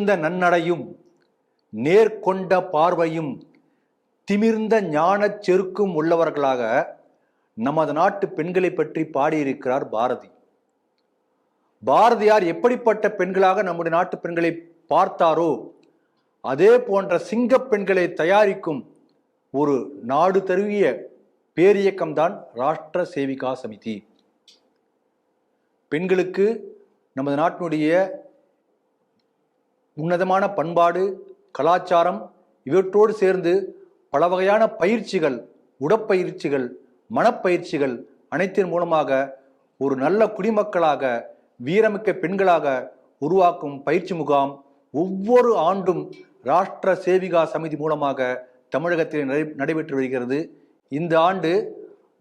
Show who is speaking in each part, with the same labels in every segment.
Speaker 1: நிமிர்ந்த நன்னடையும் நேர்கொண்ட பார்வையும் திமிர்ந்த ஞானச் செருக்கும் உள்ளவர்களாக நமது நாட்டு பெண்களை பற்றி பாடியிருக்கிறார் பாரதி. பாரதியார் எப்படிப்பட்ட பெண்களாக நம்முடைய நாட்டு பெண்களை பார்த்தாரோ அதே போன்ற சிங்க பெண்களை தயாரிக்கும் ஒரு நாடு தழுவிய பேரியக்கம்தான் ராஷ்டிர சேவிகா சமிதி. பெண்களுக்கு நமது நாட்டினுடைய உன்னதமான பண்பாடு, கலாச்சாரம் இவற்றோடு சேர்ந்து பல வகையான பயிற்சிகள், உடற்பயிற்சிகள், மனப்பயிற்சிகள் அனைத்தின் மூலமாக ஒரு நல்ல குடிமக்களாக, வீரமிக்க பெண்களாக உருவாக்கும் பயிற்சி முகாம் ஒவ்வொரு ஆண்டும் ராஷ்டிர சேவிகா சமிதி மூலமாக தமிழகத்தில் நடைபெற்று வருகிறது. இந்த ஆண்டு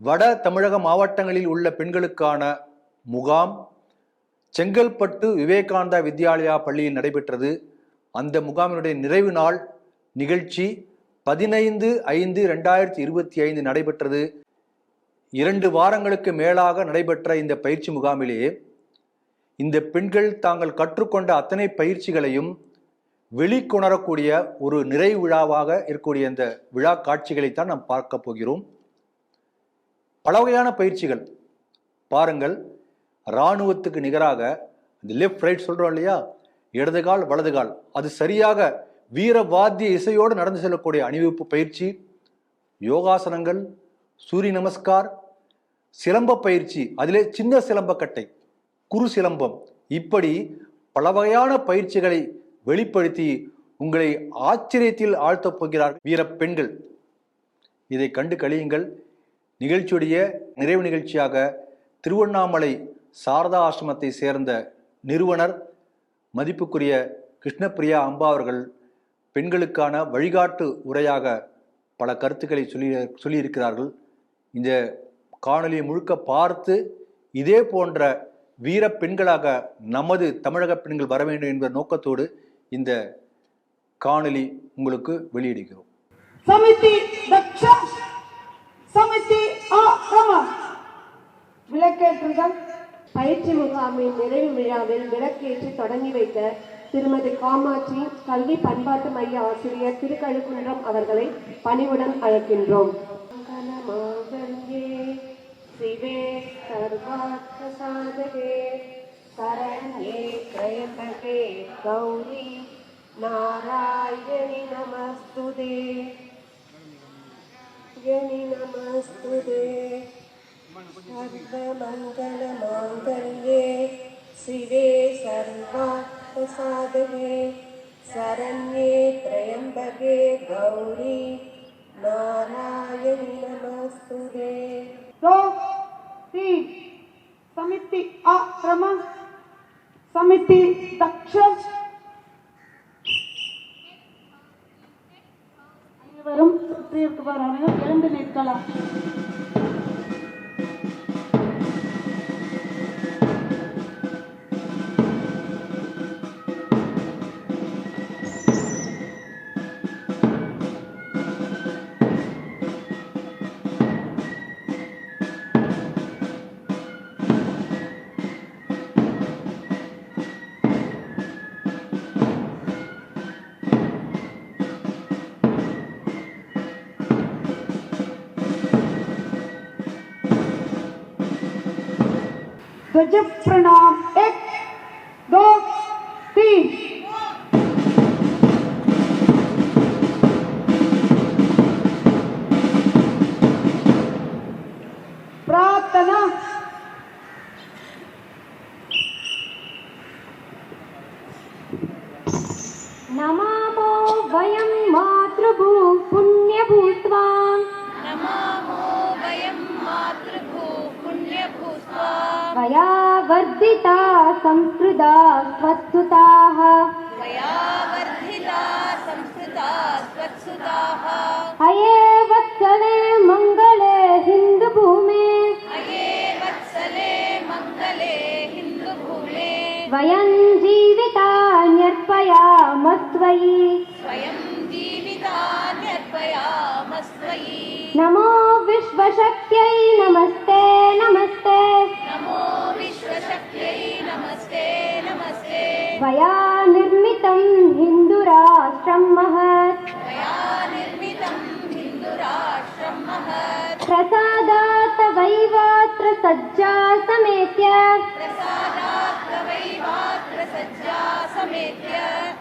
Speaker 1: வட தமிழக மாவட்டங்களில் உள்ள பெண்களுக்கான முகாம் செங்கல்பட்டு விவேகானந்தா வித்யாலயா பள்ளியில் நடைபெற்றது. அந்த முகாமினுடைய நிறைவு நாள் நிகழ்ச்சி 15/5/2025 நடைபெற்றது. 2 வாரங்களுக்கு மேலாக நடைபெற்ற இந்த பயிற்சி முகாமிலே இந்த பெண்கள் தாங்கள் கற்றுக்கொண்ட அத்தனை பயிற்சிகளையும் வெளிக்கொணரக்கூடிய ஒரு நிறைவு விழாவாக இருக்கக்கூடிய இந்த விழா காட்சிகளைத்தான் நாம் பார்க்க போகிறோம். பல வகையான பயிற்சிகள் பாருங்கள். இராணுவத்துக்கு நிகராக இந்த லெஃப்ட் ரைட் சொல்றோம் இல்லையா, இடது கால் வலது கால், அது சரியாக வீரவாத்திய இசையோடு நடந்து செல்லக்கூடிய அணிவகுப்பு பயிற்சி, யோகாசனங்கள், சூரிய நமஸ்கார், சிலம்ப பயிற்சி, அதிலே சின்ன சிலம்பக்கட்டை, குறு சிலம்பம், இப்படி பல வகையான பயிற்சிகளை வெளிப்படுத்தி உங்களை ஆச்சரியத்தில் ஆழ்த்தப் போகிறார் வீர பெண்கள். இதை கண்டு கழியுங்கள். நிகழ்ச்சியுடைய நிறைவு நிகழ்ச்சியாக திருவண்ணாமலை சாரதா ஆசிரமத்தை சேர்ந்த நிறுவனர் மதிப்புக்குரிய கிருஷ்ணபிரியா அம்பா அவர்கள் பெண்களுக்கான வழிகாட்டு உரையாக பல கருத்துக்களை சொல்லியிருக்கிறார்கள். இந்த காணொலியை முழுக்க பார்த்து இதே போன்ற வீர பெண்களாக நமது தமிழக பெண்கள் வர வேண்டும் என்ற நோக்கத்தோடு இந்த காணொலி உங்களுக்கு வெளியிடுகிறோம்.
Speaker 2: சமிதி தக்ஷா, சமிதி விளக்கேற்றுதல்.
Speaker 3: பயிற்சி முகாமின் நிறைவு விழாவில் விளக்கேற்றி தொடங்கி வைத்த திருமதி காமாட்சி கல்வி பண்பாட்டு மைய ஆசிரியர் திருக்கழுக்குன்றம் அவர்களை பணிவுடன் அழைக்கின்றோம். சிவே சர்வார்த்த சாதகே சரண்யே த்ரயம்பகே கௌரி நாராயணி நமஸ்துதே நமஸ்துதே சர்வமங்கள மாங்கல்யே சிவே சர்வார்த்த சாதகே சரண்யே த்ரயம்பகே கௌரி நாராயணி நமஸ்துதே.
Speaker 2: சமிதி ஆக்ரம, சமிதி தக்ஷ. அனைவரும் சுற்றியிருப்பவர்கள் எழுந்து நிற்கலாம். ध्वज प्रणाम 1 2 3. प्रार्थना.
Speaker 3: नमामो वयं मातृभू पुण्यभूत्वा,
Speaker 4: नमामो वयं मातृभू पुण्यभूत्वा,
Speaker 3: वया वर्धिता संस्कृता स्वत्सुताः,
Speaker 4: वया वर्धिता संस्कृता स्वत्सुताः,
Speaker 3: अये वत्सले मङ्गले हिन्दुभूमे,
Speaker 4: अये वत्सले मङ्गले हिन्दुभूमे,
Speaker 3: वयं जीवितान्यर्पयामस्त्वयि,
Speaker 4: स्वयं जीवितान्यर्पयामस्त्वयि.
Speaker 3: नमो विश्वशक्त्यै नमस्ते नमस्ते,
Speaker 4: नमो विश्वशक्त्यै नमस्ते नमस्ते,
Speaker 3: त्वया निर्मितं
Speaker 5: हिन्दुराष्ट्रं महत्
Speaker 4: मया निर्मितं हिन्दुराष्ट्रं महत्
Speaker 5: प्रसादात् वैवात्र सज्जा समेत्य
Speaker 4: प्रसादात् तवैवात्र सज्जा समेत्य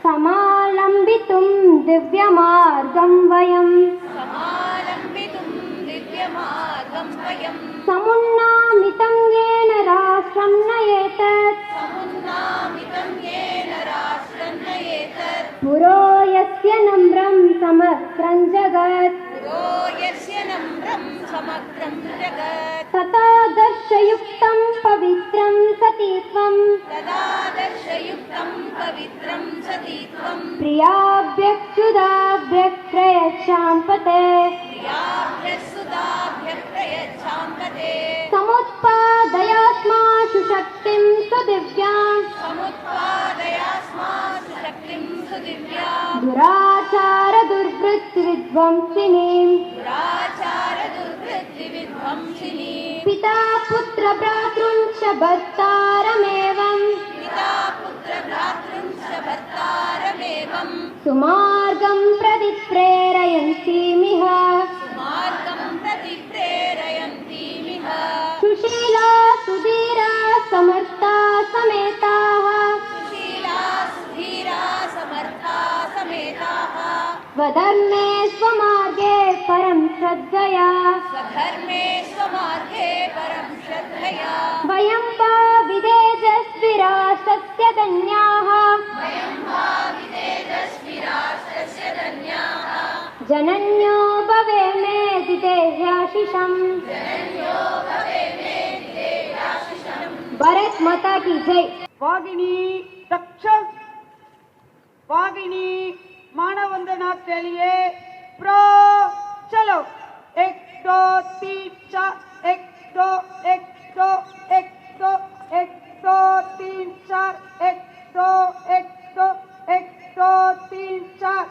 Speaker 5: समालम्बितुं दिव्यमार्गं वयम्
Speaker 4: समालम्बितुं दिव्यमार्गं वयं
Speaker 5: समुन्नामितं येन राष्ट्रं नयेतत्
Speaker 4: समुन्नामितं येन राष्ट्रं नयेतत्
Speaker 5: पुरो यस्य नम्रं समग्रं जगत्
Speaker 4: पुरो यस्य नम्रं समग्रं जगत्
Speaker 5: तथादर्शयुक्तं पवित्रं सतीत्वं
Speaker 4: तदादर्शयुक्तं पवित्रं सतीत्वं
Speaker 5: प्रियाभ्यक्षुदाभ्यक्षयच्छाम्पते
Speaker 4: प्रियाभ्यसुताभ्यप्रयच्छाम्पते
Speaker 5: समुत्पादयास्माशु शक्तिं सुदिव्यां
Speaker 4: समुत्पादयास्मासु शक्तिं सुदिव्यां
Speaker 5: दुराचार दुर्वृत्तिविध्वंसिनीं
Speaker 4: दुराचार दुर्वृत्तिविध्वंसिनी
Speaker 5: पिता पुत्र भ्रातॄंश्च भर्तारमेवं
Speaker 4: पिता पुत्र भ्रातॄंश्च भर्तारमेवं
Speaker 5: सुमार्गं प्रति प्रेरयन्तीमिह
Speaker 4: मार्गं प्रति प्रेरयन्तीमिह
Speaker 5: सुशीला सुधीरा समर्था समेताः
Speaker 4: सुशीला सुधीरा समर्था समेताः
Speaker 5: स्वधर्मे स्वमार्गे परं श्रद्धया
Speaker 4: स्वधर्मे स्वमार्गे परं श्रद्धया
Speaker 5: वयं वा विदेजस्विराष्ट्रस्य धन्याः
Speaker 4: विदेजस्विराष्ट्रस्य धन्याः
Speaker 5: जनन्यो भवेमे दिदेह्याशिषम् भारत माता की जय।
Speaker 2: वागिनी दक्ष वागिनी मानवंदना के लिए प्रो चलो 1 2 3 4 1 2 1 2 1 2 1 2 3 4 1 2 1 2 1 2 3 4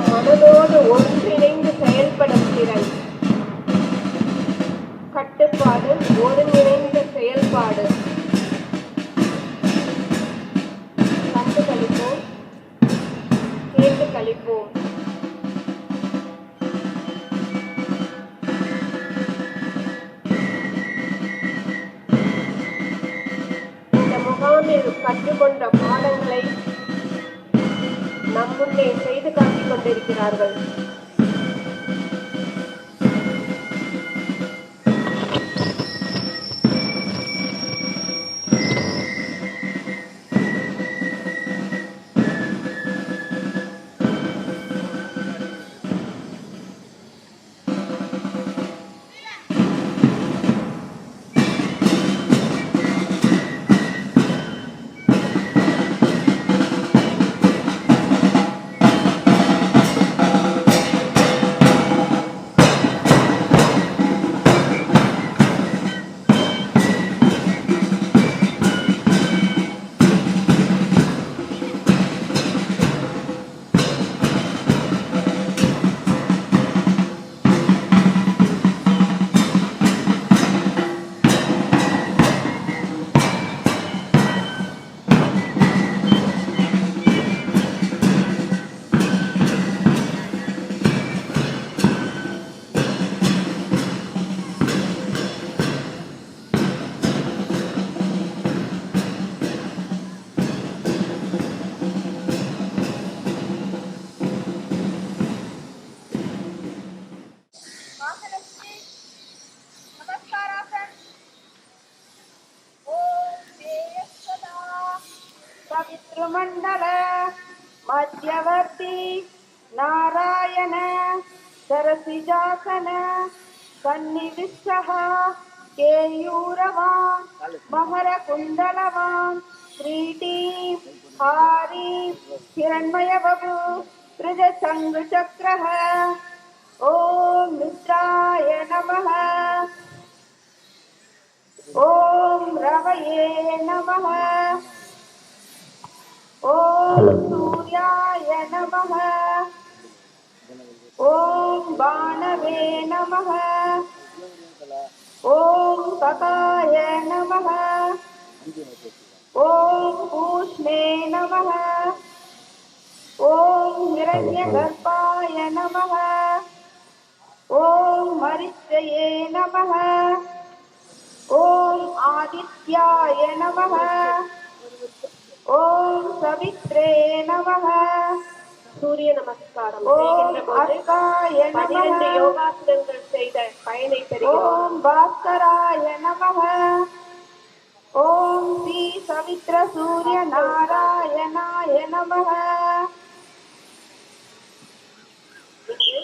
Speaker 3: மனதோடு ஒன்றிணைந்து செயல்படும் திறன், கட்டுப்பாடு, ஒருங்கிணைந்த செயல்பாடு. கண்டு கழிப்போம், கேட்டு கழிப்போம். இந்த முகாமில் கற்றுக்கொண்ட பாடங்களை நம் முன்னே செய்து காட்டிக் கொண்டிருக்கிறார்கள்.
Speaker 2: सुमण्डल मध्यवर्ती नारायण सरसिजासन सन्निविष्टः केयूरवान् मकरकुण्डलवान् क्रीटीं हारीं हिरण्मयवपु त्रिजशङ्खचक्रः ॐ मित्राय नमः ॐ रवये नमः ॐ सूर्याय नमः ॐ बाणवे नमः ॐ ककाय नमः ॐ पूष्णे नमः ॐ हिरण्यगर्भाय नमः ॐ मरिच्यये नमः ॐ आदित्याय नमः ॐ सवित्रे नमः
Speaker 3: சூரிய நமஸ்காரம்
Speaker 2: ॐ
Speaker 3: செய்கின்ற போது
Speaker 2: अर्काय
Speaker 3: 12
Speaker 2: नमः
Speaker 3: யோகாசனங்கள் செய்த பயனை பெறுகிறோம்.
Speaker 2: ॐ भास्कराय नमः ॐ श्री सवित्र सूर्य नारायणाय नमः
Speaker 3: இங்கு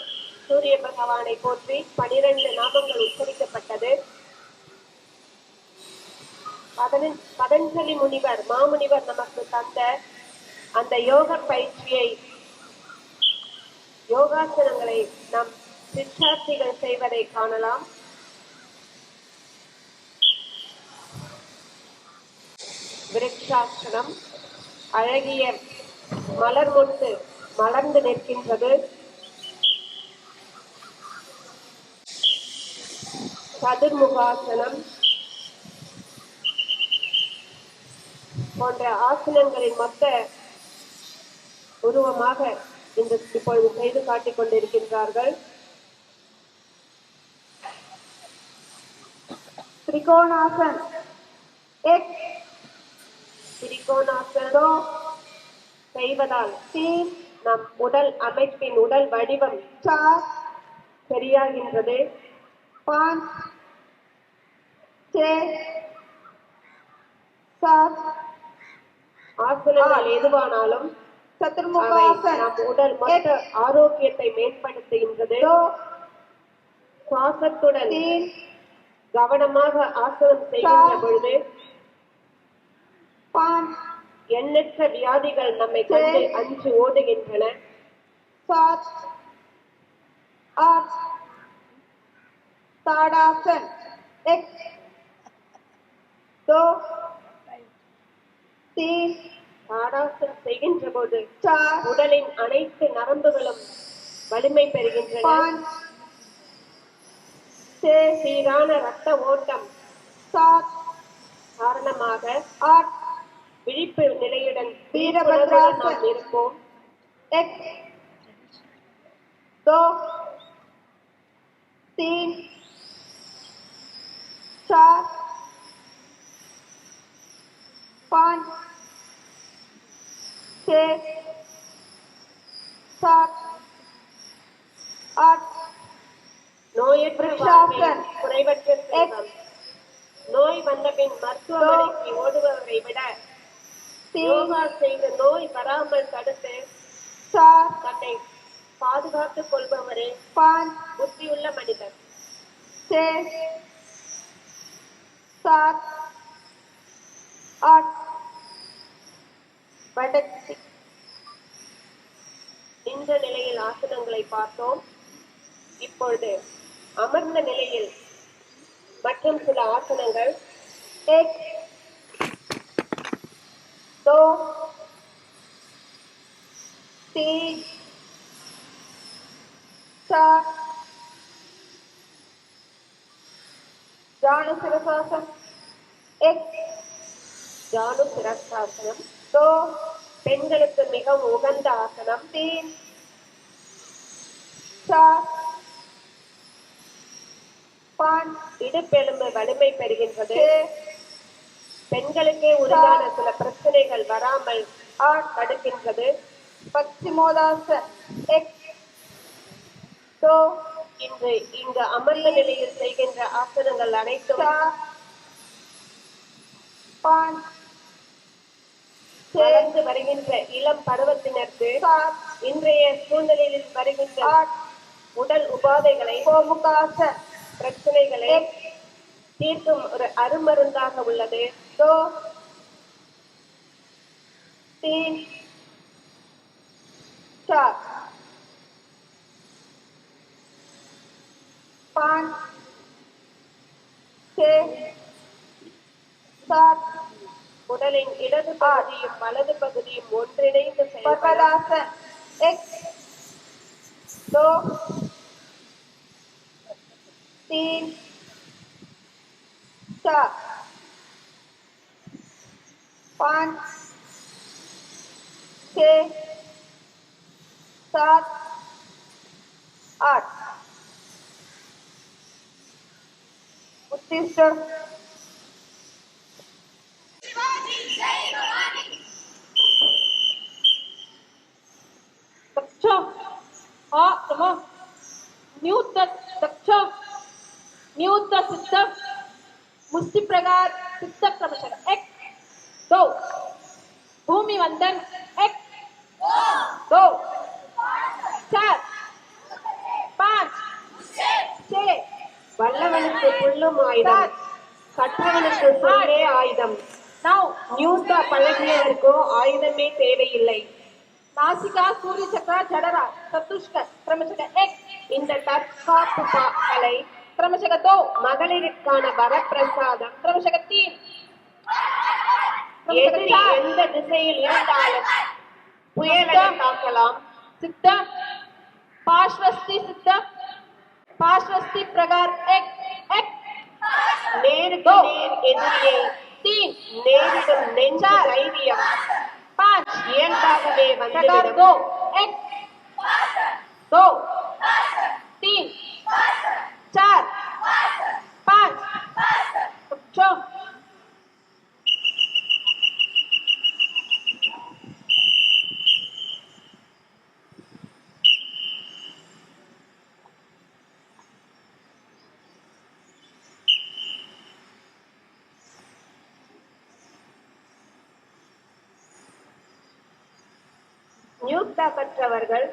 Speaker 3: சூரிய பகவானை போற்றி 12 நாமங்கள் உச்சரிக்கப்பட்டது. பதஞ்சலி முனிவர் மாமுனிவர் நமக்கு தந்த அந்த யோக பயிற்சியை யோகாசனங்களை நம் சித்தார்த்திகள் செய்வதை காணலாம். விருட்சாசனம் அழகிய மலர் மொட்டு மலர்ந்து நிற்கின்றது. சதுர்முகாசனம் போன்ற ஆசனங்களின் மொத்த உருவமாக இந்த இப்பொழுது செய்து காட்டிக் கொண்டிருக்கின்றார்கள்.
Speaker 2: त्रिकोणासन एक
Speaker 3: திரிகோணாசனம் செய்வதால் நம் உடல் அமைப்பின் உடல் வடிவம்
Speaker 2: 4
Speaker 3: சரியாகின்றது.
Speaker 2: 5 6 7
Speaker 3: ஆசனங்கள் எதுவானாலும் அவை
Speaker 2: चतुर्मुखासन
Speaker 3: நம் உடல் மொத்த ஆரோக்கியத்தை மேம்படுத்துகின்றது.
Speaker 2: 2
Speaker 3: சுவாசத்துடன்
Speaker 2: 3
Speaker 3: கவனமாக ஆசனம் செய்கின்ற பொழுது
Speaker 2: 5
Speaker 3: எண்ணற்ற வியாதிகள் நம்மை கண்டு அஞ்சு ஓடுகின்றன.
Speaker 2: 7 8 ताड़ासन 1 2 3
Speaker 3: தாடாசனம் செய்கின்ற போது
Speaker 2: 4
Speaker 3: உடலின் அனைத்து நரம்புகளும் வலிமை பெறுகின்றன.
Speaker 2: 5 6
Speaker 3: சீரான ரத்த ஓட்டம்
Speaker 2: 7
Speaker 3: காரணமாக
Speaker 2: 8
Speaker 3: விழிப்பு நிலையுடன்
Speaker 2: வீரபத்ராசன்.
Speaker 3: நாம் இருப்போம்.
Speaker 2: 1 2 3 4 5 6 7 8
Speaker 3: நோயற்ற
Speaker 2: விருட்சாசன்.
Speaker 3: வாழ்வே குறைவற்ற செல்வம். நோய் வந்தபின் மருத்துவமனைக்கு ஓடுபவரை விட யோகா செய்து நோய் வராமல் தடுத்து
Speaker 2: 4
Speaker 3: தன்னை பாதுகாத்துக் கொள்பவரே
Speaker 2: 5
Speaker 3: புத்தியுள்ள மனிதர்.
Speaker 2: 6 7 8 வடக்கு
Speaker 3: நின்ற நிலையில் ஆசனங்களை பார்த்தோம். இப்பொழுது அமர்ந்த நிலையில் மற்றும் சில ஆசனங்கள்
Speaker 2: 1 2 3 4 जानु सिरसासन 1
Speaker 3: ஜானு சிரஸ்தாசனம்
Speaker 2: 2
Speaker 3: பெண்களுக்கு மிகவும் உகந்த ஆசனம்.
Speaker 2: 3 4 5
Speaker 3: இடுப்பெலும்பு வலிமை பெறுகின்றது.
Speaker 2: 6
Speaker 3: பெண்களுக்கே உருவான சில பிரச்சனைகள் வராமல் தடுக்கின்றது.
Speaker 2: पश्चिमोदासन 1 2
Speaker 3: இன்று இங்கு அமர்ந்த நிலையில் செய்கின்ற ஆசனங்கள் அனைத்தும்
Speaker 2: 4 5
Speaker 3: வளர்ந்து வருகின்ற இளம் பருவத்தினருக்கு இன்றைய சூழ்நிலையில் வருகின்ற உடல் உபாதைகளை பிரச்சனைகளை தீர்க்கும் ஒரு அருமருந்தாக உள்ளது. 2 3 4 5 6 7 உடலின் இடது பகுதியும் வலது பகுதியும் ஒன்றிணைந்து செயல்படுவதாக 2 3 4 5 6 7 8 उत्तिष्ठ
Speaker 2: दक्ष नमः नियुक्त दक्ष नियुक्त सिद्ध मुष्टि प्रकार सिद्ध क्रमशः 1 2 भूमि वंदन 1 2 4 5 6
Speaker 3: வல்லவனுக்கு புல்லும் ஆயுதம், கற்றவனுக்கு சொல்லே ஆயுதம்.
Speaker 2: now
Speaker 3: நியூத்தா பழகியவருக்கோ ஆயுதமே தேவையில்லை.
Speaker 2: नासिका सूर्य चक्र जडरा चतुष्क क्रमशः 1
Speaker 3: இந்த தற்காப்பு கலை
Speaker 2: क्रमशः 2
Speaker 3: மகளிருக்கான வரப்பிரசாதம்.
Speaker 2: क्रमशः 3
Speaker 3: எதிரி எந்த திசையில் இருந்தாலும் புயலை தாக்கலாம்.
Speaker 2: सिद्ध पार्श्वस्थी प्रकार 1
Speaker 3: நேருக்கு நேர் எதிரியை
Speaker 2: 3
Speaker 3: நேரிடும் நெஞ்ச தைரியம்
Speaker 2: 5
Speaker 3: இயல்பாகவே
Speaker 2: प्रकार
Speaker 3: வந்துவிடும்.
Speaker 2: 2 3 4 5 6
Speaker 3: நியூத்தா கற்றவர்கள்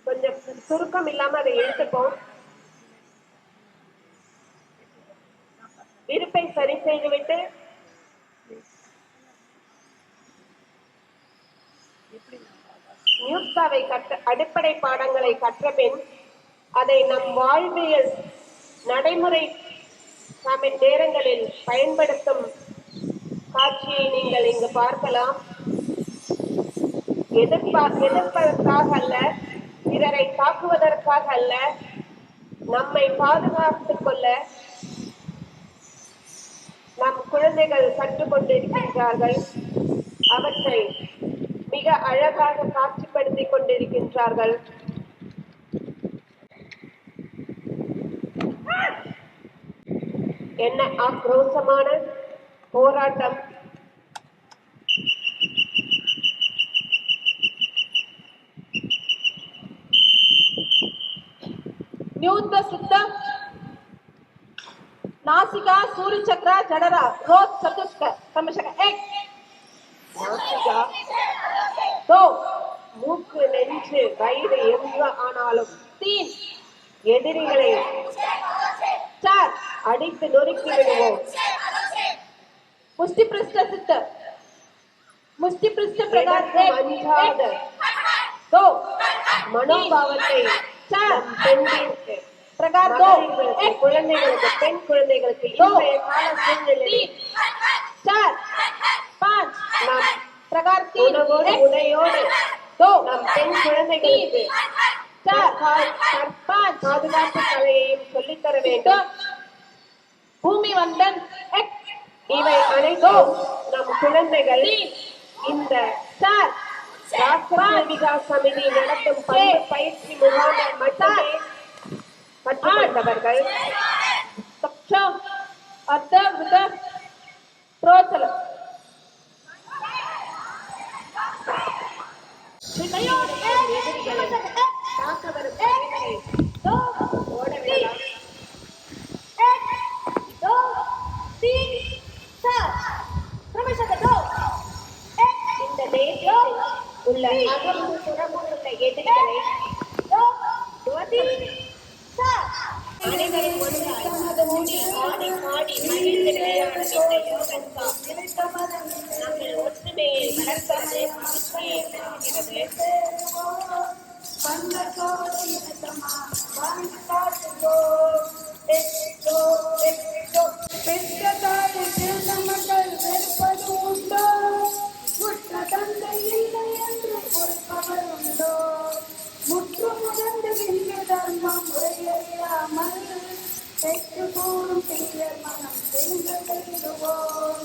Speaker 3: கொஞ்சம் சுருக்கம் இல்லாம அதை எழுத்துப்போம். விருப்பை சரி செய்துவிட்டு நியூத்தாவை அடிப்படை பாடங்களை கற்ற பின் அதை நம் வாழ்வியல் நடைமுறை நேரங்களில் பயன்படுத்தும் காட்சியை நீங்கள் இங்கு பார்க்கலாம். எதிர்ப்பதற்காக அல்ல, பிறரை தாக்குவதற்காக அல்ல, நம்மை பாதுகாத்துக் கொள்ள நம் குழந்தைகள் கற்றுக்கொண்டிருக்கின்றார்கள். அவற்றை மிக அழகாக காட்சிப்படுத்திக் கொண்டிருக்கின்றார்கள். என்ன ஆக்ரோஷமான போராட்டம்!
Speaker 2: नियुक्त सिद्ध नासिका सूर्य चक्र जडरा रोज चतुष्क क्रमशः 1
Speaker 3: நாசிகா
Speaker 2: 2
Speaker 3: மூக்கு நெஞ்சு வயிறு எங்க ஆனாலும்
Speaker 2: 3
Speaker 3: எதிரிகளை
Speaker 2: 4
Speaker 3: அடித்து நொறுக்கி விடுவோம்.
Speaker 2: मुष्टि पृष्ठ प्रकार 1 2
Speaker 3: மனோபாவத்தை நம் பெண்களுக்கு
Speaker 2: प्रकार 2
Speaker 3: குழந்தைகளுக்கு பெண் குழந்தைகளுக்கு இன்றைய கால சூழ்நிலையில்
Speaker 2: 4 5
Speaker 3: நம்
Speaker 2: प्रकार 3
Speaker 3: உணவோடு உடையோடு
Speaker 2: 2
Speaker 3: நம் பெண் குழந்தைகளுக்கு
Speaker 2: 4 5
Speaker 3: பாதுகாப்பு கலையையும் சொல்லித்தர வேண்டும்.
Speaker 2: भूमि वंदन 1
Speaker 3: இவை அனைத்தும் நம் குழந்தைகள் இந்த ராஷ்டிர சேவிகா சமிதி நடத்தும் பண்பு பயிற்சி முகாமில் மட்டுமே கற்றுக்கொண்டவர்கள்.
Speaker 2: अर्धवृत प्रोचल
Speaker 3: எதிரிகளை தாக்க வரும் பகைவரை ஓட விடலாம். அனைவரும் ஒன்றாய் கூடி ஆடி பாடி மகிழ்ந்து விளையாடும் இந்த யோகத்தான் நம்மில் ஒற்றுமையை வளர்க்கிறது, மகிழ்ச்சியை பெருக்கிறது.
Speaker 2: பெற்றதாரை பிறந்த மகள் வெறுப்பது உண்டோ? உற்ற தந்தை இல்லை என்று பொறுப்பவர் உண்டோ? முற்று முடந்து விந்து தர்மம் முறையறியாமல் பெற்று கூறும் தீயர் மனம் தெரிந்து செய்துவோம்.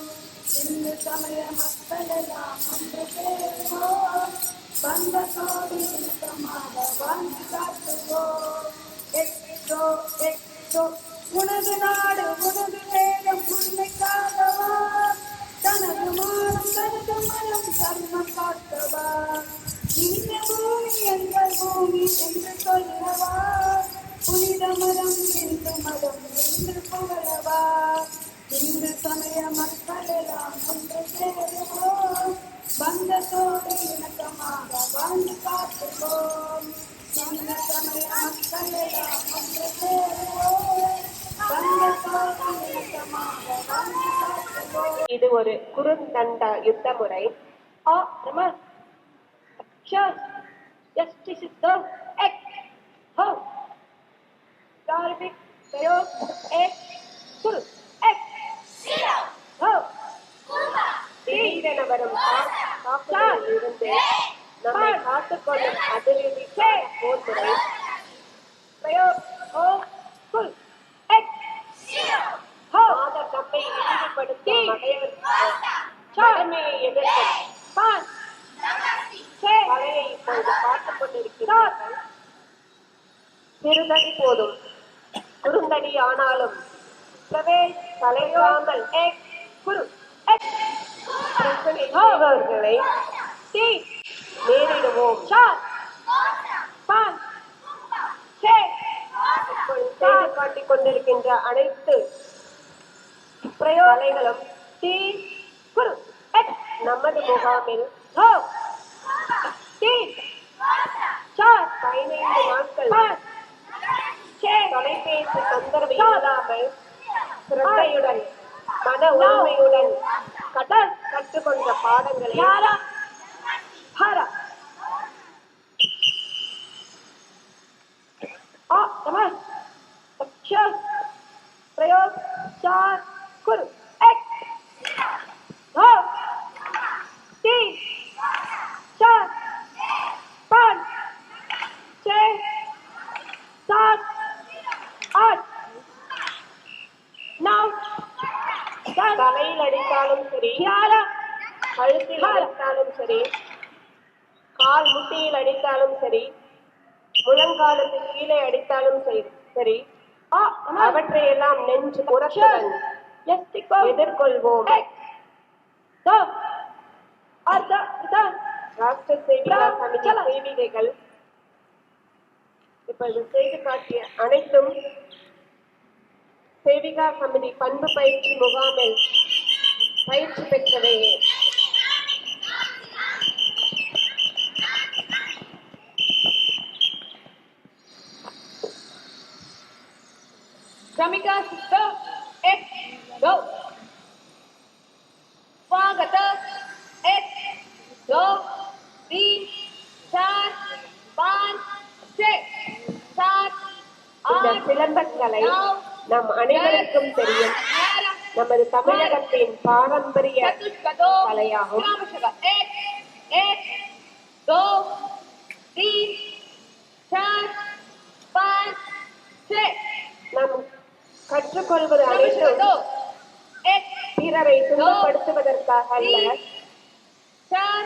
Speaker 2: இந்து சமய மக்களெல்லாம் ஒன்று சேருவோம். வந்த கோடி இணக்கமாக வாழ்ந்து காட்டுவோம். எக்ஸோ எக்ஸோ உனது நாடு உனது வேதம் உண்மைக்காகவா? தனது மானம் தனது மனம் தர்மம் காட்டவா? இந்த பூமி எங்கள் பூமி என்று சொல்லவா? புனித மதம் இந்து மதம் என்று புகழவா? இந்து சமய மக்களெல்லாம் ஒன்று சேருவோம். பந்தத்தோடு இணக்கமாக வாழ்ந்து காட்டுவோம். இந்து சமய மக்களெல்லாம் ஒன்று சேருவோம். பந்தத்தோடு இணக்கமாக வாழ்ந்து காட்டுவோம்.
Speaker 3: இது ஒரு குறுந்தண்டா யுத்த முறை. धार्मिक प्रयोग एक कुल एक हो திடீரென வரும் தாக்குதலில் இருந்து நம்மை காத்துக்கொள்ளும் அதிரடி போர் முறை. பிரயோக் हो कुल एक हो மாதர் நம்மை இழிவுபடுத்தும் கடமையை எதிர்க்கும் கலையை இப்பொழுது பார்த்துக் கொண்டிருக்கிறார்கள். சிறுதடி போதும், குறுந்தடி ஆனாலும் தலையாமல் அவர்களை நேரிடுவோம். செய்து காட்டிக் கொண்டிருக்கின்ற அனைத்து பிரயோகங்களும் நமது முகாமில் 15 நாட்கள் தொலைபேசி தொந்தரவு இல்லாமல் சிரத்தையுடன் மன உரிமையுடன் கற்றுக்கொண்ட பாடங்களை प्रयोग 4 कुल 1 2 3 4 5 6 7 8 9 தலையில் அடித்தாலும் சரி, கழுத்தில் அடித்தாலும் சரி, கால் முட்டியில் அடித்தாலும் சரி, முழங்காலுக்கு கீழே அடித்தாலும் சரி, அவற்றையெல்லாம் நெஞ்சு புறத்துடன் எதிர்கொள்வோம். ராஷ்டிர சேவிகா சமிதி சேவிகைகள் இப்பொழுது செய்து காட்டிய அனைத்தும் சேவிகா சமிதி பண்பு பயிற்சி முகாமில் பயிற்சி பெற்றவையே.
Speaker 4: श्रमिका सिस्टर 1 2 स्वागत 1 2 3 4 5 6 7
Speaker 3: இந்த சிலம்பக்கலை நம் அனைவருக்கும் தெரியும். நமது தமிழகத்தின் பாரம்பரிய கலையாகும்.
Speaker 4: 1 2 3 4 5 6
Speaker 3: நாம் கற்றுக்கொள்வது அனைத்தும் பிறரை துன்பப்படுத்துவதற்காக அல்ல.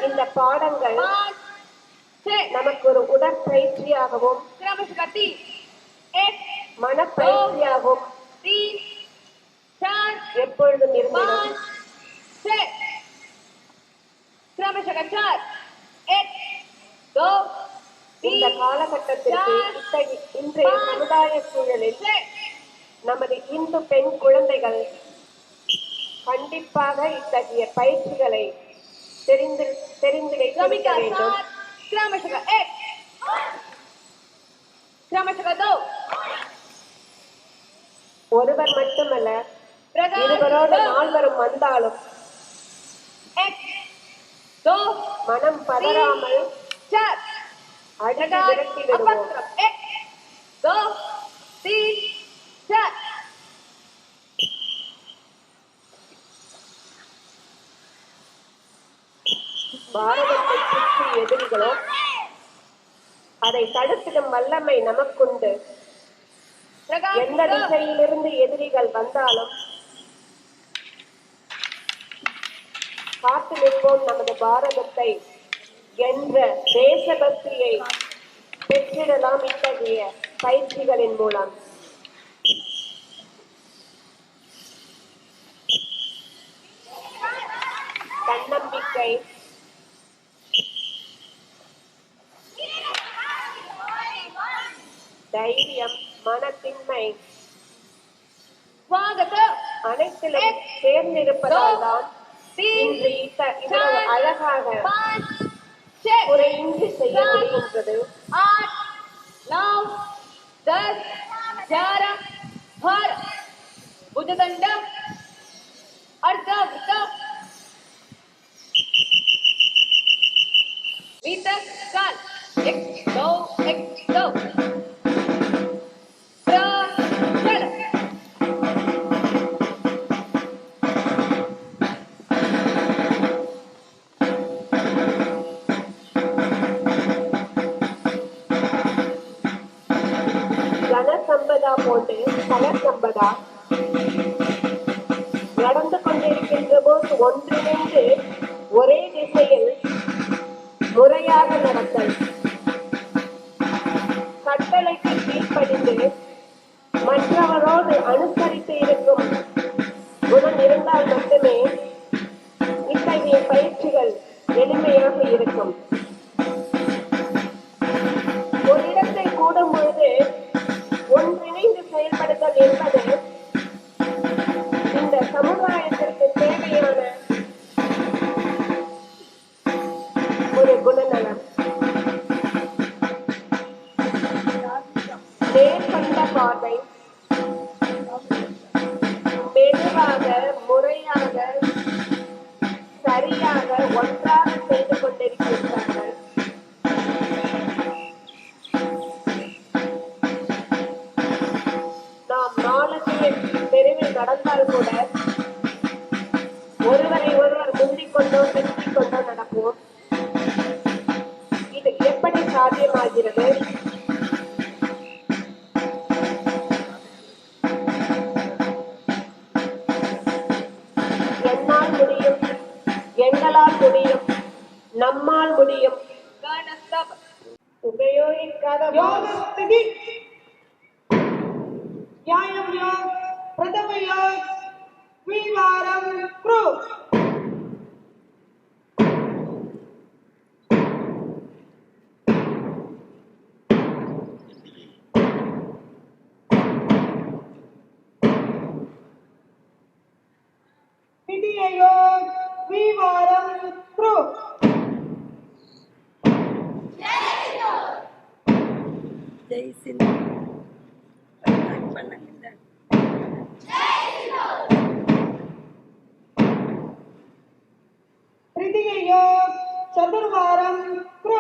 Speaker 3: இந்த பாடங்கள் நமக்கு ஒரு உடற்பயிற்சியாகவும் மனப்பயிற்சியாகவும் எப்பொழுதும் இருந்திடும். இந்த காலகட்டத்திற்கு இன்றைய சமுதாய சூழலில் நமது இந்து பெண் குழந்தைகள் கண்டிப்பாக இத்தகைய பயிற்சிகளை தெரிந்து வைத்திருக்க வேண்டும். ஒருவர் மட்டுமல்ல,
Speaker 4: प्रदान
Speaker 3: இருவரோடு நால்வரும் வந்தாலும்
Speaker 4: एक दो
Speaker 3: மனம் பதறாமல்
Speaker 4: चार
Speaker 3: அடித்து
Speaker 4: प्रदान
Speaker 3: விரட்டி விடுவோம்.
Speaker 4: अपत्रम एक दो तीन चार
Speaker 3: பாரதத்தை சுற்றி எதிரிகளோ அதை தடுத்திடும் வல்லமை நமக்குண்டு.
Speaker 4: प्रदान
Speaker 3: எந்த திசையிலிருந்து எதிரிகள் வந்தாலும் காத்து நிற்போம் நமது பாரதத்தை என்ற தேசபக்தியை பெற்றிடலாம் இத்தகைய பயிற்சிகளின் மூலம். தன்னம்பிக்கை, தைரியம், மனத்தின்மை
Speaker 4: स्वागत
Speaker 3: அனைத்திலும் சேர்ந்திருப்பதால் தான் இன்று இவ்வளவு அழகாக
Speaker 4: पाँच छह
Speaker 3: குறையின்றி செய்ய முடிகின்றது.
Speaker 4: आठ नौ दस 11 12 भुजदंड अर्धवृत्त वितक काल एक दो प्रचल
Speaker 3: கனசம்பதா போன்று கலசம்பதா நடந்து கொண்டிருக்கின்ற போது ஒன்றிணைந்து ஒரே திசையில் முறையாக நடத்தல், கட்டளைக்கு கீழ்ப்படிந்து மற்றவரோடு அனுசரித்து இருக்கும் குணம் இருந்தால் மட்டுமே இத்தகைய பயிற்சிகள் எளிமையாக இருக்கும். ஒரு இடத்தில் கூடும் பொழுது ஒன்றிணைந்து செயல்படுதல் என்பது இந்த சமுதாயத்திற்கு தேவையான ஒரு குணநலம். நேர்கொண்ட பார்வை, மெதுவாக முறையாக சரியாக ஒன்றாக செய்து கொண்டிருக்கின்றார்கள். நாம் 4 பேர் தெருவில் நடந்தால் கூட ஒருவரை ஒருவர் முந்திக் கொண்டோ பிந்திக் கொண்டோ நடப்போம். இது எப்படி சாத்தியமாகிறது? என்னால் முடியும், எங்களால் முடியும், நம்மால் முடியும்.
Speaker 4: गानस्तव
Speaker 3: உபயோகிக்காத
Speaker 2: योग स्थिति व्यायाम योग प्रथम योग द्विवारं कृ द्वितीय योग द्विवारं कृ तृतीय योग चतुर्वारं कृ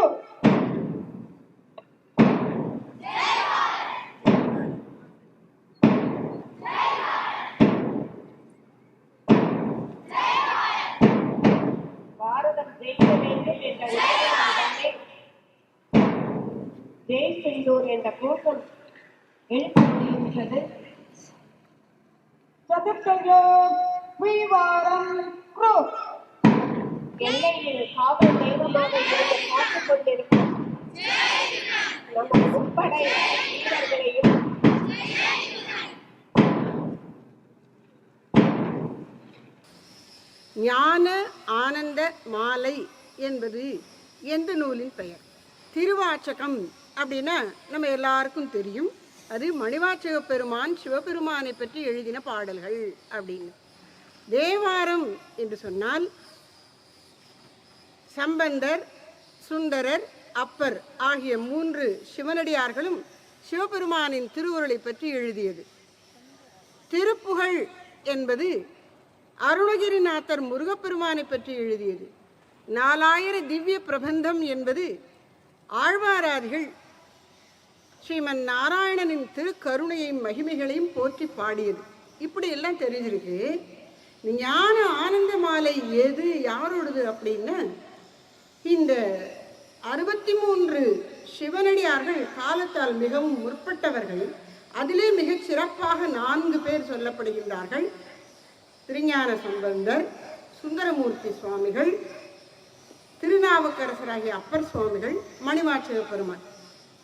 Speaker 3: பாரதம் ஜெயிக்க வேண்டும் என்ற உணர்வுடனே ஜெய் செய்தோர் என்ற கோஷம் எழுப்ப முடிகின்றது.
Speaker 2: चतुर्थ योग द्विवारं कृ
Speaker 3: எல்லையில் காவல் தெய்வமாக இருந்து காத்துக் கொண்டிருக்கும் நமது முப்படை வீரர்களையும்
Speaker 6: ஞான ஆனந்த மாலை என்பது எந்த நூலின் பெயர்? திருவாச்சகம் அப்படின்னா நம்ம எல்லாருக்கும் தெரியும். அது மணிவாச்சக பெருமான் சிவபெருமானை பற்றி எழுதின பாடல்கள் அப்படின்னு. தேவாரம் என்று சொன்னால் சம்பந்தர், சுந்தரர், அப்பர் ஆகிய 3 சிவனடியார்களும் சிவபெருமானின் திருவுருளை பற்றி எழுதியது. திருப்புகழ் என்பது அருணகிரிநாதர் முருகப்பெருமானை பற்றி எழுதியது. 4000 திவ்ய பிரபந்தம் என்பது ஆழ்வாராதிகள் ஸ்ரீமன் நாராயணனின் திருக்கருணையும் மகிமைகளையும் போற்றி பாடியது. இப்படி எல்லாம் தெரிஞ்சிருக்கு. ஞான ஆனந்த மாலை எது யாரோடது அப்படின்னா, இந்த 63 சிவனடியார்கள் காலத்தால் மிகவும் முற்பட்டவர்கள். அதிலே மிகச் சிறப்பாக 4 பேர் சொல்லப்படுகின்றார்கள். திருஞான சம்பந்தர், சுந்தரமூர்த்தி சுவாமிகள், திருநாவுக்கரசராகிய அப்பர் சுவாமிகள், மணிவாசக பெருமான்.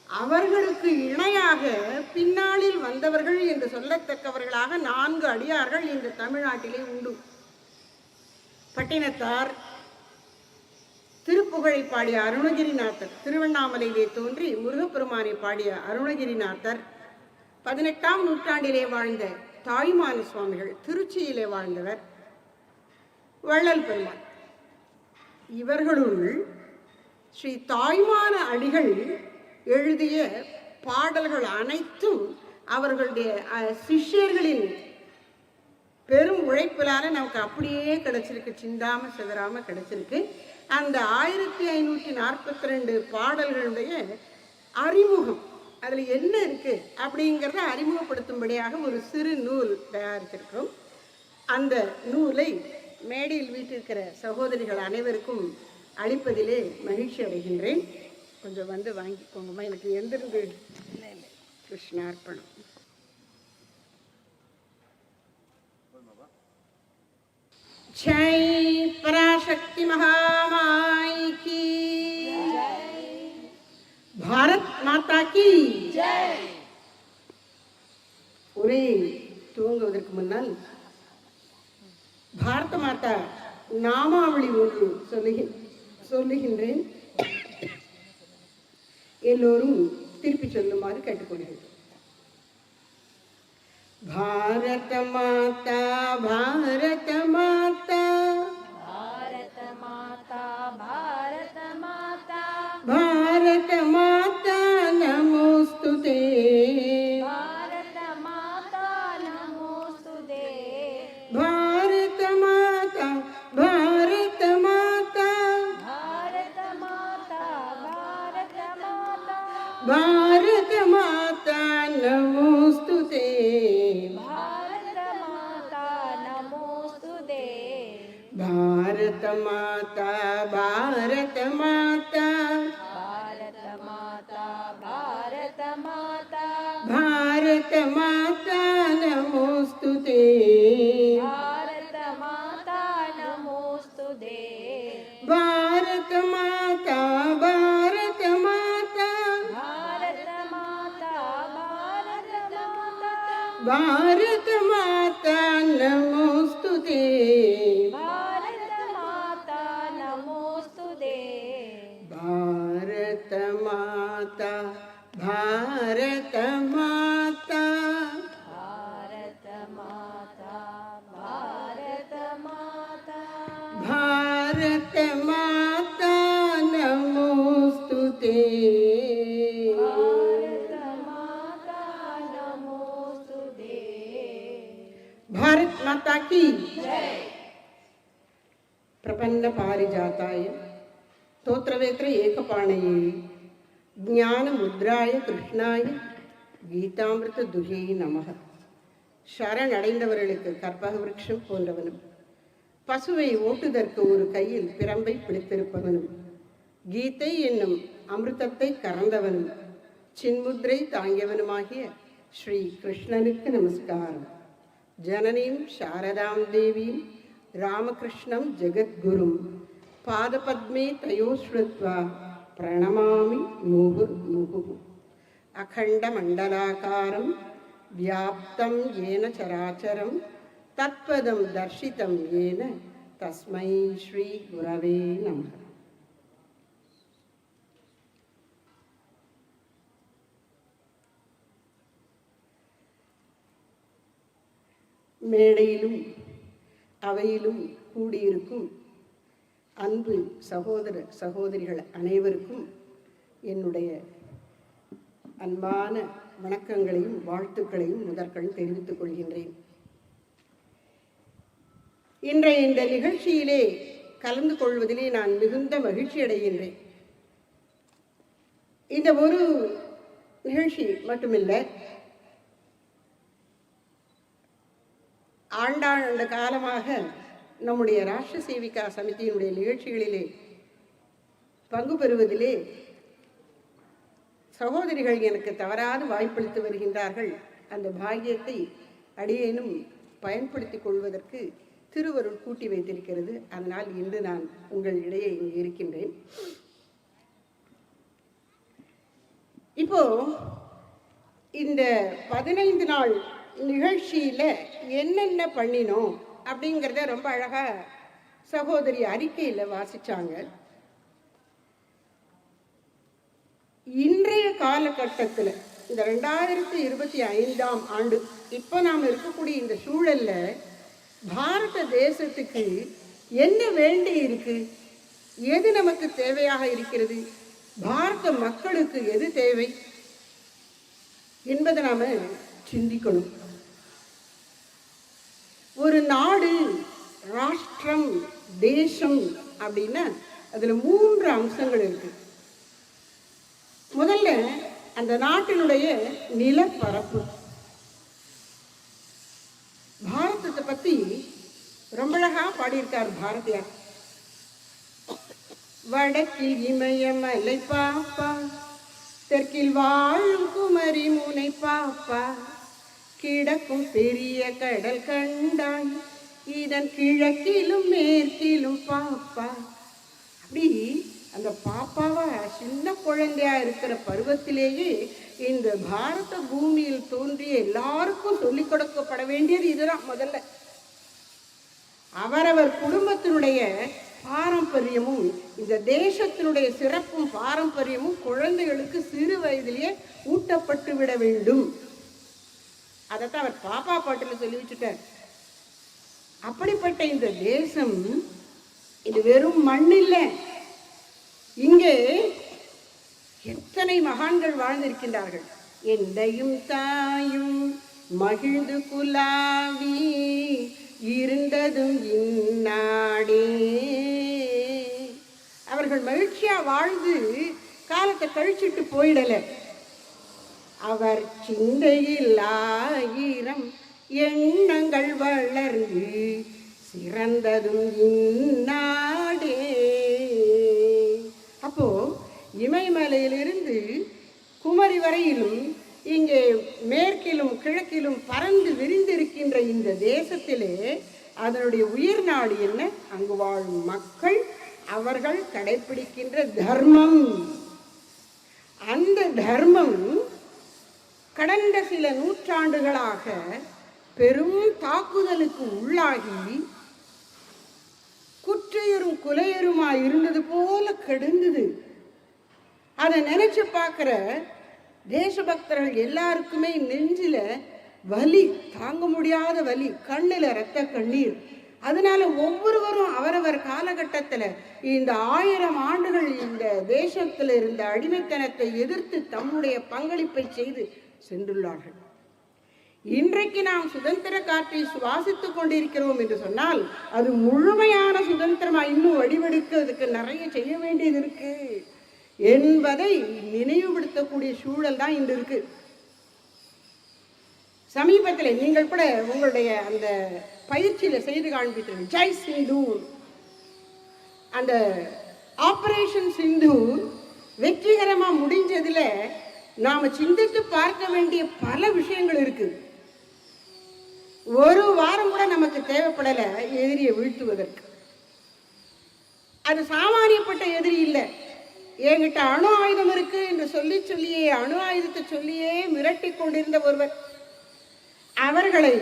Speaker 6: அவர்களுக்கு இணையாக பின்னாளில் வந்தவர்கள் என்று சொல்லத்தக்கவர்களாக 4 அடியார்கள் இந்த தமிழ்நாட்டிலே உண்டு. பட்டினத்தார் திருப்புகழை பாடிய அருணகிரிநாதர், திருவண்ணாமலையிலே தோன்றி முருகப்பெருமானை பாடிய அருணகிரிநாதர், 18ஆம் நூற்றாண்டிலே வாழ்ந்த தாய்மான சுவாமிகள், திருச்சியிலே வாழ்ந்தவர் வள்ளல் பெருமான். இவர்களுள் ஸ்ரீ தாய்மான அடிகள் எழுதிய பாடல்கள் அனைத்தும் அவர்களுடைய சிஷ்யர்களின் பெரும் உழைப்பிலான நமக்கு அப்படியே கிடைச்சிருக்கு, சிந்தாம சிதறாம கிடைச்சிருக்கு. அந்த 1542 பாடல்களுடைய அறிமுகம், அதில் என்ன இருக்கு அப்படிங்கிறத அறிமுகப்படுத்தும்படியாக ஒரு சிறு நூல் தயாரிச்சிருக்கிறோம். அந்த நூலை மேடையில் வீட்டிருக்கிற சகோதரிகள் அனைவருக்கும் அளிப்பதிலே மகிழ்ச்சி அடைகின்றேன். கொஞ்சம் வந்து வாங்கிக்கோங்கம்மா. எனக்கு எந்திருந்து கிருஷ்ணார்ப்பணம். जय पराशक्ति महामाई की जय, भारत माता की जय. ஒரே துவங்குவதற்கு முன்னால் பாரத மாதா நாமாவளி ஒன்று சொல்லுகின்றேன். எல்லோரும் திருப்பி சொல்லுமாறு கேட்டுக்கொள்கிறேன். भारत माता भारत माता
Speaker 4: भारत माता भारत माता
Speaker 6: भारत माता नमोस्तुते
Speaker 4: भारत माता नमोस्तुते
Speaker 6: भारत माता भारत माता
Speaker 4: भारत माता भारत माता
Speaker 6: भारत माता नमोस्तुते भारत माता भारत माता
Speaker 4: भारत माता भारत माता
Speaker 6: भारत माता नमोस्तुते
Speaker 4: भारत माता नमोस्तुते
Speaker 6: भारत माता भारत माता
Speaker 4: भारत माता भारत माता
Speaker 6: भारत माता नमोस्तुते
Speaker 4: भारत माता नमोस्तुते
Speaker 6: भारत माता भारत माता
Speaker 4: भारत माता भारत माता
Speaker 6: भारत माता नमोस्तुते
Speaker 4: भारत माता नमोस्तुते
Speaker 6: भारत माता की प्रपन्न पारिजाताय स्तोत्रवेत्र एकपाणये ज्ञान मुद्राय कृष्णाय गीतामृत दुहे நமः. சரண் அடைந்தவர்களுக்கு கற்பக விருட்சம் போன்றவனும், பசுவை ஓட்டுதற்கு ஒரு கையில் பிரம்பை பிடித்திருப்பவனும், கீதை என்னும் அமிர்தத்தை கறந்தவனும், சின்முத்ரை தாங்கியவனுமாகிய ஸ்ரீ கிருஷ்ணனுக்கு நமஸ்காரம். ஜனனியும் சாரதாம் தேவியும் ராமகிருஷ்ணம் ஜெகத்குரும் பாதபத்மே தயோஸ்ருத்வா பிரணமாமி முகுர்முகுः. அகண்டமண்டலாகாரம் வியாப்தம் ஏன சராச்சரம் தத்பதம் தர்ஷிதம் ஏன தஸ்மை ஸ்ரீ குரவே நமः. மேடையிலும் அவையிலும் கூடியிருக்கும் அன்பு சகோதர சகோதரிகள் அனைவருக்கும் என்னுடைய அன்பான வணக்கங்களையும் வாழ்த்துக்களையும் முதற்கண் தெரிவித்துக் கொள்கின்றேன். இன்றைய இந்த நிகழ்ச்சியிலே கலந்து கொள்வதிலே நான் மிகுந்த மகிழ்ச்சி அடைகின்றேன். இந்த ஒரு நிகழ்ச்சி மட்டுமில்லை, ஆண்டாண்டு காலமாக நம்முடைய ராஷ்டிர சேவிகா சமிதியினுடைய நிகழ்ச்சிகளிலே பங்கு பெறுவதிலே சகோதரிகள் எனக்கு தவறாது வாய்ப்பளித்து வருகின்றார்கள். அந்த பாக்கியத்தை அடியேனும் பயன்படுத்திக் கொள்வதற்கு திருவருள் கூட்டி வைத்திருக்கிறது. அதனால் இன்று நான் உங்கள் இடையே இங்கே இருக்கின்றேன். இப்போ இந்த 15 நாள் நிகழ்ச்சியில என்னென்ன பண்ணினோம் அப்படிங்கிறத ரொம்ப அழகா சகோதரி அறிக்கையில வாசிச்சாங்க. இன்றைய காலகட்டத்தில் இந்த 2025ஆம் ஆண்டு இப்போ நாம் இருக்கக்கூடிய இந்த சூழல்ல பாரத தேசத்துக்கு என்ன வேண்டி இருக்கு, எது நமக்கு தேவையாக இருக்கிறது, பாரத மக்களுக்கு எது தேவை என்பதை நாம சிந்திக்கணும். ஒரு நாடு, ராஷ்டிரம், தேசம் அப்படின்னா அதுல 3 அம்சங்கள் இருக்கு. முதல்ல அந்த நாட்டினுடைய நிலப்பரப்பு. பாரதத்தை பத்தி ரொம்ப அழகா பாடியிருக்கார் பாரதியார். வடக்கில் இமயமலை பாப்பா, தெற்கில் வாழும் குமரி முனை பாப்பா, கிடக்கும் பெரிய கடல் கண்டாய், இதன் கிழக்கிலும் மேற்கிலும் பாப்பா. அப்படி அந்த பாப்பாவா சின்ன குழந்தையா இருக்கிற பருவத்திலேயே இந்த பாரத பூமியில் தோன்றிய எல்லாருக்கும் சொல்லிக் கொடுக்கப்பட வேண்டியது இதுதான். முதல்ல அவரவர் குடும்பத்தினுடைய பாரம்பரியமும் இந்த தேசத்தினுடைய சிறப்பும் பாரம்பரியமும் குழந்தைகளுக்கு சிறு வயதிலேயே ஊட்டப்பட்டு விட வேண்டும். அதைத்தான் அவர் பாப்பா பாட்டில் சொல்லி வச்சுட்டார். அப்படிப்பட்ட இந்த தேசம் இது வெறும் மண் இல்லை. இங்கே எத்தனை மகான்கள் வாழ்ந்திருக்கின்றார்கள். எந்தையும் தாயும் மகிழ்ந்து குலாவி இருந்ததும் இந்நாடே. அவர்கள் மகிழ்ச்சியா வாழ்ந்து காலத்தை கழிச்சிட்டு போயிடல. அவர் சிந்தையில் 1000 எண்ணங்கள் வளர்ந்து சிறந்ததும் இந்நாடே. அப்போ இமயமலையிலிருந்து குமரி வரையிலும் இங்கே மேற்கிலும் கிழக்கிலும் பறந்து விரிந்திருக்கின்ற இந்த தேசத்திலே அதனுடைய உயிர் நாடு என்ன? அங்கு வாழும் மக்கள், அவர்கள் கடைபிடிக்கின்ற தர்மம். அந்த தர்மம் கடந்த சில நூற்றாண்டுகளாக பெரும் தாக்குதலுக்கு உள்ளாகி குற்றையரும் குலையருமா இருந்தது போல கெடுந்தது. அதை நினைச்சு பார்க்கிற தேசபக்தர்கள் எல்லாருக்குமே நெஞ்சில வலி, தாங்க முடியாத வலி, கண்ணில் இரத்த கண்ணீர். அதனால ஒவ்வொருவரும் அவரவர் காலகட்டத்தில் இந்த 1000 ஆண்டுகள் இந்த தேசத்தில் இருந்த அடிமைத்தனத்தை எதிர்த்து தம்முடைய பங்களிப்பை செய்து சென்றுள்ளார்கள். இன்றைக்கு நாம் சுதந்திர காற்றை சுவாசித்துக் கொண்டிருக்கிறோம் என்று சொன்னால் அது முழுமையான சுதந்திரமா இன்னும் வடிவெடுக்கிறதுக்கு நிறைய செய்ய வேண்டியது இருக்கு என்பதை நினைவுபடுத்தக்கூடிய சூழல் தான் இன்று இருக்கு. சமீபத்தில் நீங்கள் கூட உங்களுடைய அந்த பயிற்சியில செய்து காண்பித்தீர்கள். ஜெய் சிந்தூர், அந்த ஆபரேஷன் சிந்தூர் வெற்றிகரமா முடிஞ்சதுல நாம சிந்தித்து பார்க்க வேண்டிய பல விஷயங்கள் இருக்கு. ஒரு வாரம் கூட நமக்கு தேவைப்படல எதிரியை வீழ்த்துவதற்கு. அது சாமானியப்பட்ட எதிரி இல்லை. என்கிட்ட அணு ஆயுதம் இருக்கு என்று சொல்லியே அணு ஆயுதத்தை சொல்லியே மிரட்டி கொண்டிருந்த ஒருவர், அவர்களை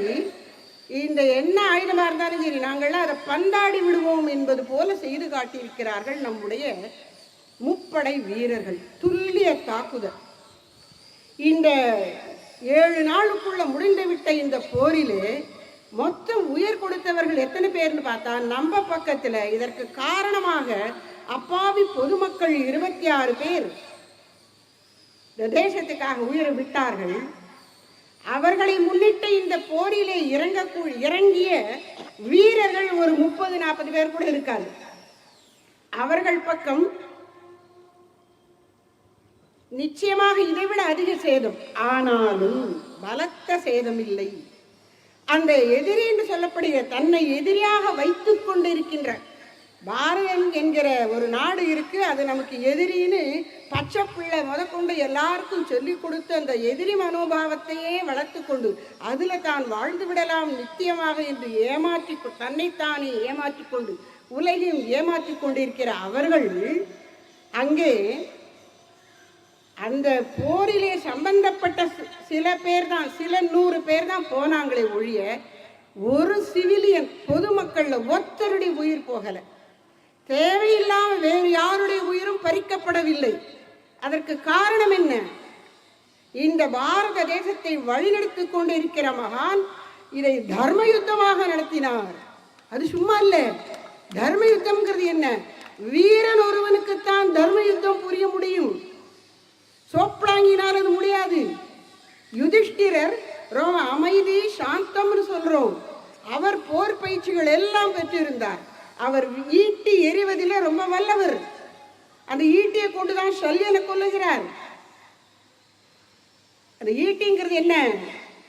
Speaker 6: இந்த என்ன ஆயுதமா இருந்தாலும் சரி நாங்கள்லாம் அதை பந்தாடி விடுவோம் என்பது போல செய்து காட்டியிருக்கிறார்கள் நம்முடைய முப்படை வீரர்கள். துல்லிய தாக்குதல். இந்த 7 நாளுக்குள்ள முடிந்துவிட்ட இந்த போரிலே மொத்தம் உயிர் கொடுத்தவர்கள் எத்தனை பேர்னு பார்த்தா நம்ம பக்கத்துல இதற்கு காரணமாக அப்பாவி பொதுமக்கள் 26 பேர் இந்த தேசத்துக்காக உயிரை விட்டார்கள். அவர்களை முன்னிட்டு இந்த போரிலே இறங்கிய வீரர்கள் ஒரு 30-40 பேர் கூட இருக்காது. அவர்கள் பக்கம் நிச்சயமாக இதைவிட அதிக சேதம், ஆனாலும் பலத்த சேதம் இல்லை. அந்த எதிரி என்று சொல்லப்படுகிற தன்னை எதிரியாக வைத்துக் கொண்டிருக்கின்ற பாரதம் என்கிற ஒரு நாடு இருக்கு. அது நமக்கு எதிரின்னு பச்சை பிள்ளை முதற்கொண்டு எல்லாருக்கும் சொல்லி கொடுத்து அந்த எதிரி மனோபாவத்தையே வளர்த்து கொண்டு அதுல தான் வாழ்ந்து விடலாம் நித்தியமாக என்று தன்னைத்தானே ஏமாற்றி கொண்டு உலகையும் ஏமாற்றி கொண்டிருக்கிற அவர்கள் அங்கே அந்த போரிலே சம்பந்தப்பட்ட சில 100 பேர் தான் போனாங்களே ஒழிய ஒரு சிவிலியன் பொதுமக்கள்ல ஒருத்தருடைய உயிர் போகல. தேவையில்லாம வேறு யாருடைய உயிரும் பறிக்கப்படவில்லை. அதற்கு காரணம் என்ன? இந்த பாரத தேசத்தை வழிநடத்திக் கொண்டிருக்கிற மகான் இதை தர்ம யுத்தமாக நடத்தினார். அது சும்மா இல்ல. தர்ம யுத்தம்ங்கிறது என்ன? வீரன் ஒருவனுக்குத்தான் தர்ம யுத்தம் புரிய முடியும். சோப்ளாங்கினால் அது முடியாது. யுதிஷ்டிரர் ரொம்ப அமைதி சாந்தம்னு சொல்றோம். அவர் போர் பயிற்சிகள் எல்லாம் பெற்றிருந்தார். அவர் ஈட்டி எறிவதில் ரொம்ப வல்லவர். அந்த ஈட்டியை கொண்டுதான் சல்யனை கொல்லுகிறார். அந்த ஈட்டிங்கிறது என்ன?